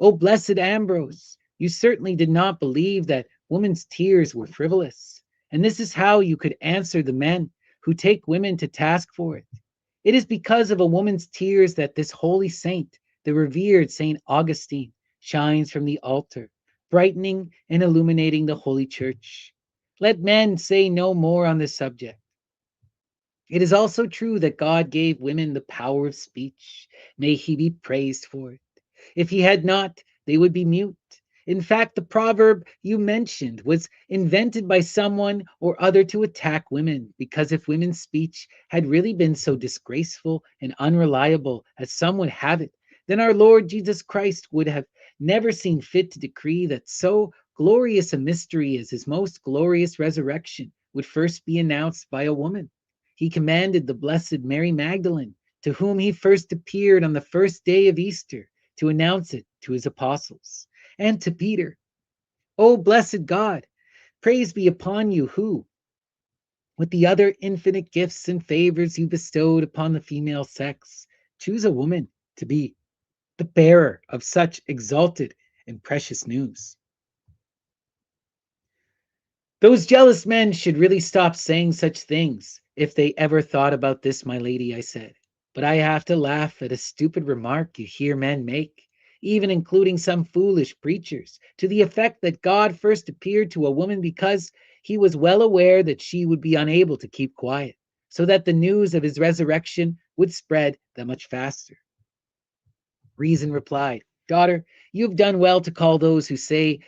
Oh, blessed Ambrose, you certainly did not believe that women's tears were frivolous. And this is how you could answer the men who take women to task for it. It is because of a woman's tears that this holy saint, the revered St. Augustine, shines from the altar, brightening and illuminating the Holy Church. Let men say no more on this subject. It is also true that God gave women the power of speech. May he be praised for it. If he had not, they would be mute. In fact, the proverb you mentioned was invented by someone or other to attack women, because if women's speech had really been so disgraceful and unreliable as some would have it, then our Lord Jesus Christ would have never seen fit to decree that so glorious a mystery as his most glorious resurrection would first be announced by a woman. He commanded the blessed Mary Magdalene, to whom he first appeared on the first day of Easter, to announce it to his apostles, and to Peter. O blessed God, praise be upon you who, with the other infinite gifts and favors you bestowed upon the female sex, choose a woman to be the bearer of such exalted and precious news. Those jealous men should really stop saying such things if they ever thought about this, my lady, I said. But I have to laugh at a stupid remark you hear men make, even including some foolish preachers, to the effect that God first appeared to a woman because he was well aware that she would be unable to keep quiet, so that the news of his resurrection would spread that much faster. Reason replied, daughter, you have done well to call those who say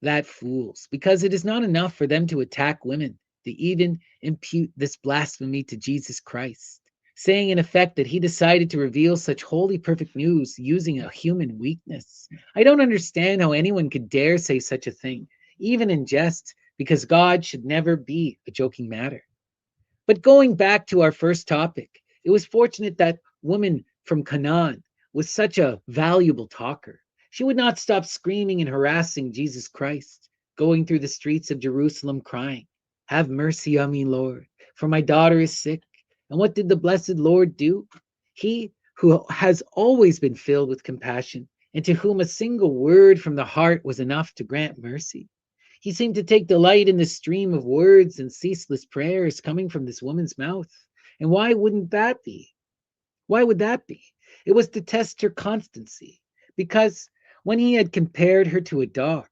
that fools, because it is not enough for them to attack women, to even impute this blasphemy to Jesus Christ, saying in effect that he decided to reveal such holy perfect news using a human weakness. I don't understand how anyone could dare say such a thing, even in jest, because God should never be a joking matter. But going back to our first topic, it was fortunate that woman from Canaan was such a valuable talker. She would not stop screaming and harassing Jesus Christ, going through the streets of Jerusalem crying, have mercy on me, Lord, for my daughter is sick. And what did the blessed Lord do? He who has always been filled with compassion and to whom a single word from the heart was enough to grant mercy. He seemed to take delight in the stream of words and ceaseless prayers coming from this woman's mouth. And why wouldn't that be? Why would that be? It was to test her constancy, because when he had compared her to a dog,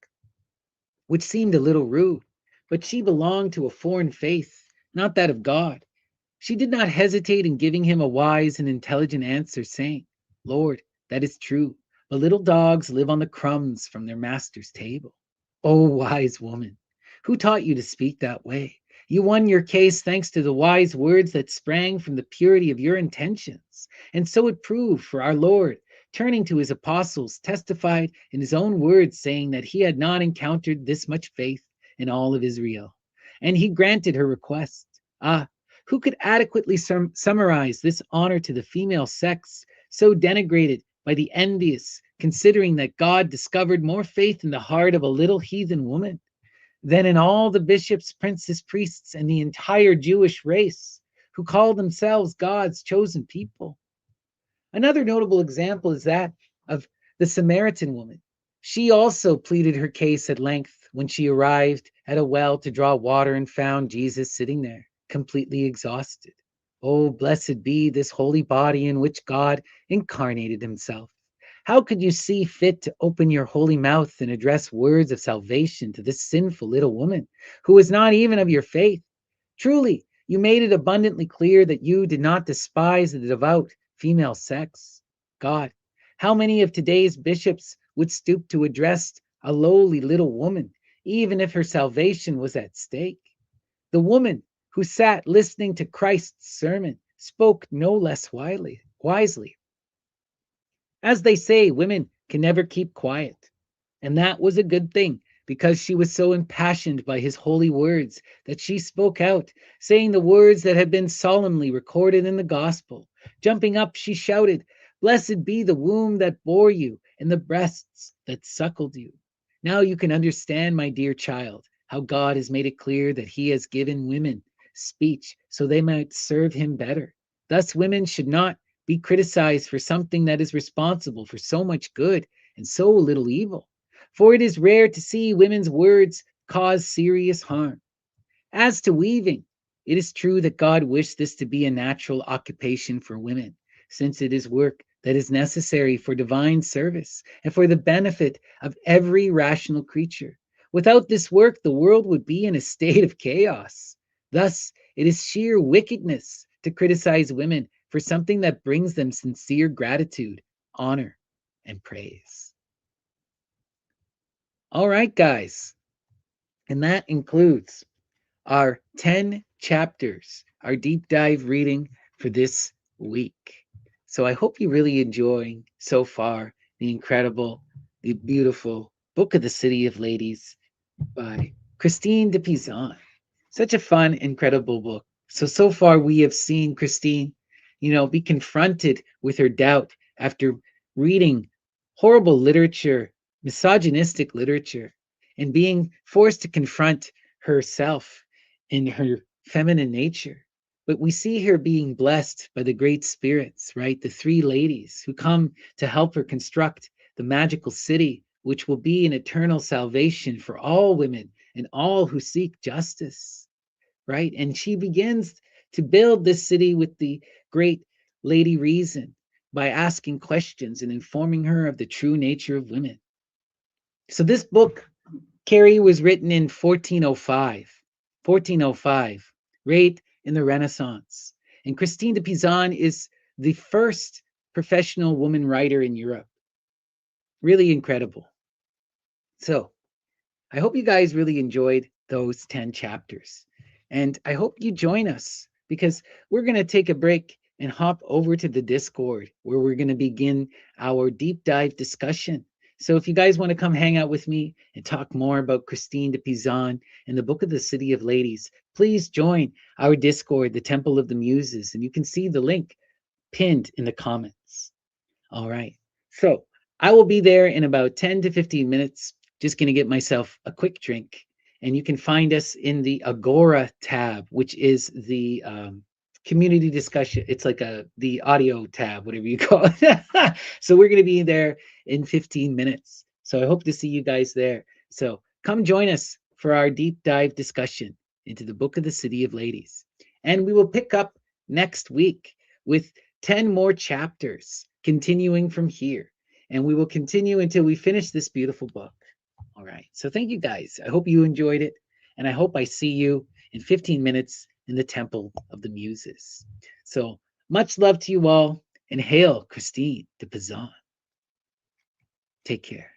which seemed a little rude, but she belonged to a foreign faith, not that of God, she did not hesitate in giving him a wise and intelligent answer, saying, Lord, that is true, but little dogs live on the crumbs from their master's table. O wise woman, who taught you to speak that way? You won your case thanks to the wise words that sprang from the purity of your intentions. And so it proved, for our Lord, turning to his apostles, testified in his own words, saying that he had not encountered this much faith in all of Israel. And he granted her request. Ah, who could adequately summarize this honor to the female sex, so denigrated by the envious, considering that God discovered more faith in the heart of a little heathen woman than in all the bishops, princes, priests, and the entire Jewish race, who call themselves God's chosen people? Another notable example is that of the Samaritan woman. She also pleaded her case at length when she arrived at a well to draw water and found Jesus sitting there, completely exhausted. Oh, blessed be this holy body in which God incarnated himself. How could you see fit to open your holy mouth and address words of salvation to this sinful little woman who is not even of your faith? Truly, you made it abundantly clear that you did not despise the devout female sex. God, how many of today's bishops would stoop to address a lowly little woman, even if her salvation was at stake? The woman who sat listening to Christ's sermon spoke no less wisely. As they say, women can never keep quiet. And that was a good thing, because she was so impassioned by his holy words that she spoke out, saying the words that had been solemnly recorded in the gospel. Jumping up, she shouted, Blessed be the womb that bore you and the breasts that suckled you. Now you can understand, my dear child, how God has made it clear that he has given women speech so they might serve him better. Thus, women should not be criticized for something that is responsible for so much good and so little evil. For it is rare to see women's words cause serious harm. As to weaving, it is true that God wished this to be a natural occupation for women, since it is work that is necessary for divine service and for the benefit of every rational creature. Without this work, the world would be in a state of chaos. Thus, it is sheer wickedness to criticize women for something that brings them sincere gratitude, honor, and praise. All right, guys. And that includes our 10 chapters, our deep dive reading for this week. So I hope you really enjoy so far the incredible, the beautiful Book of the City of Ladies by Christine de Pizan. Such a fun, incredible book. So far we have seen Christine, be confronted with her doubt after reading horrible literature, misogynistic literature, and being forced to confront herself in her feminine nature. But we see her being blessed by the great spirits, right? The three ladies who come to help her construct the magical city, which will be an eternal salvation for all women and all who seek justice, right? And she begins to build this city with the great Lady Reason by asking questions and informing her of the true nature of women. So this book, Carrie, was written in 1405, right in the Renaissance. And Christine de Pizan is the first professional woman writer in Europe. Really incredible. So I hope you guys really enjoyed those 10 chapters. And I hope you join us, because we're going to take a break and hop over to the Discord, where we're going to begin our deep dive discussion. So if you guys want to come hang out with me and talk more about Christine de Pizan and the Book of the City of Ladies, please join our Discord, the Temple of the Muses, and you can see the link pinned in the comments. All right. So I will be there in about 10 to 15 minutes. Just going to get myself a quick drink. And you can find us in the Agora tab, which is the community discussion. It's like the audio tab, whatever you call it. So we're going to be there in 15 minutes. So I hope to see you guys there. So come join us for our deep dive discussion into the Book of the City of Ladies. And we will pick up next week with 10 more chapters, continuing from here. And we will continue until we finish this beautiful book. All right. So thank you guys. I hope you enjoyed it. And I hope I see you in 15 minutes in the Temple of the Muses. So much love to you all. And hail Christine de Pizan. Take care.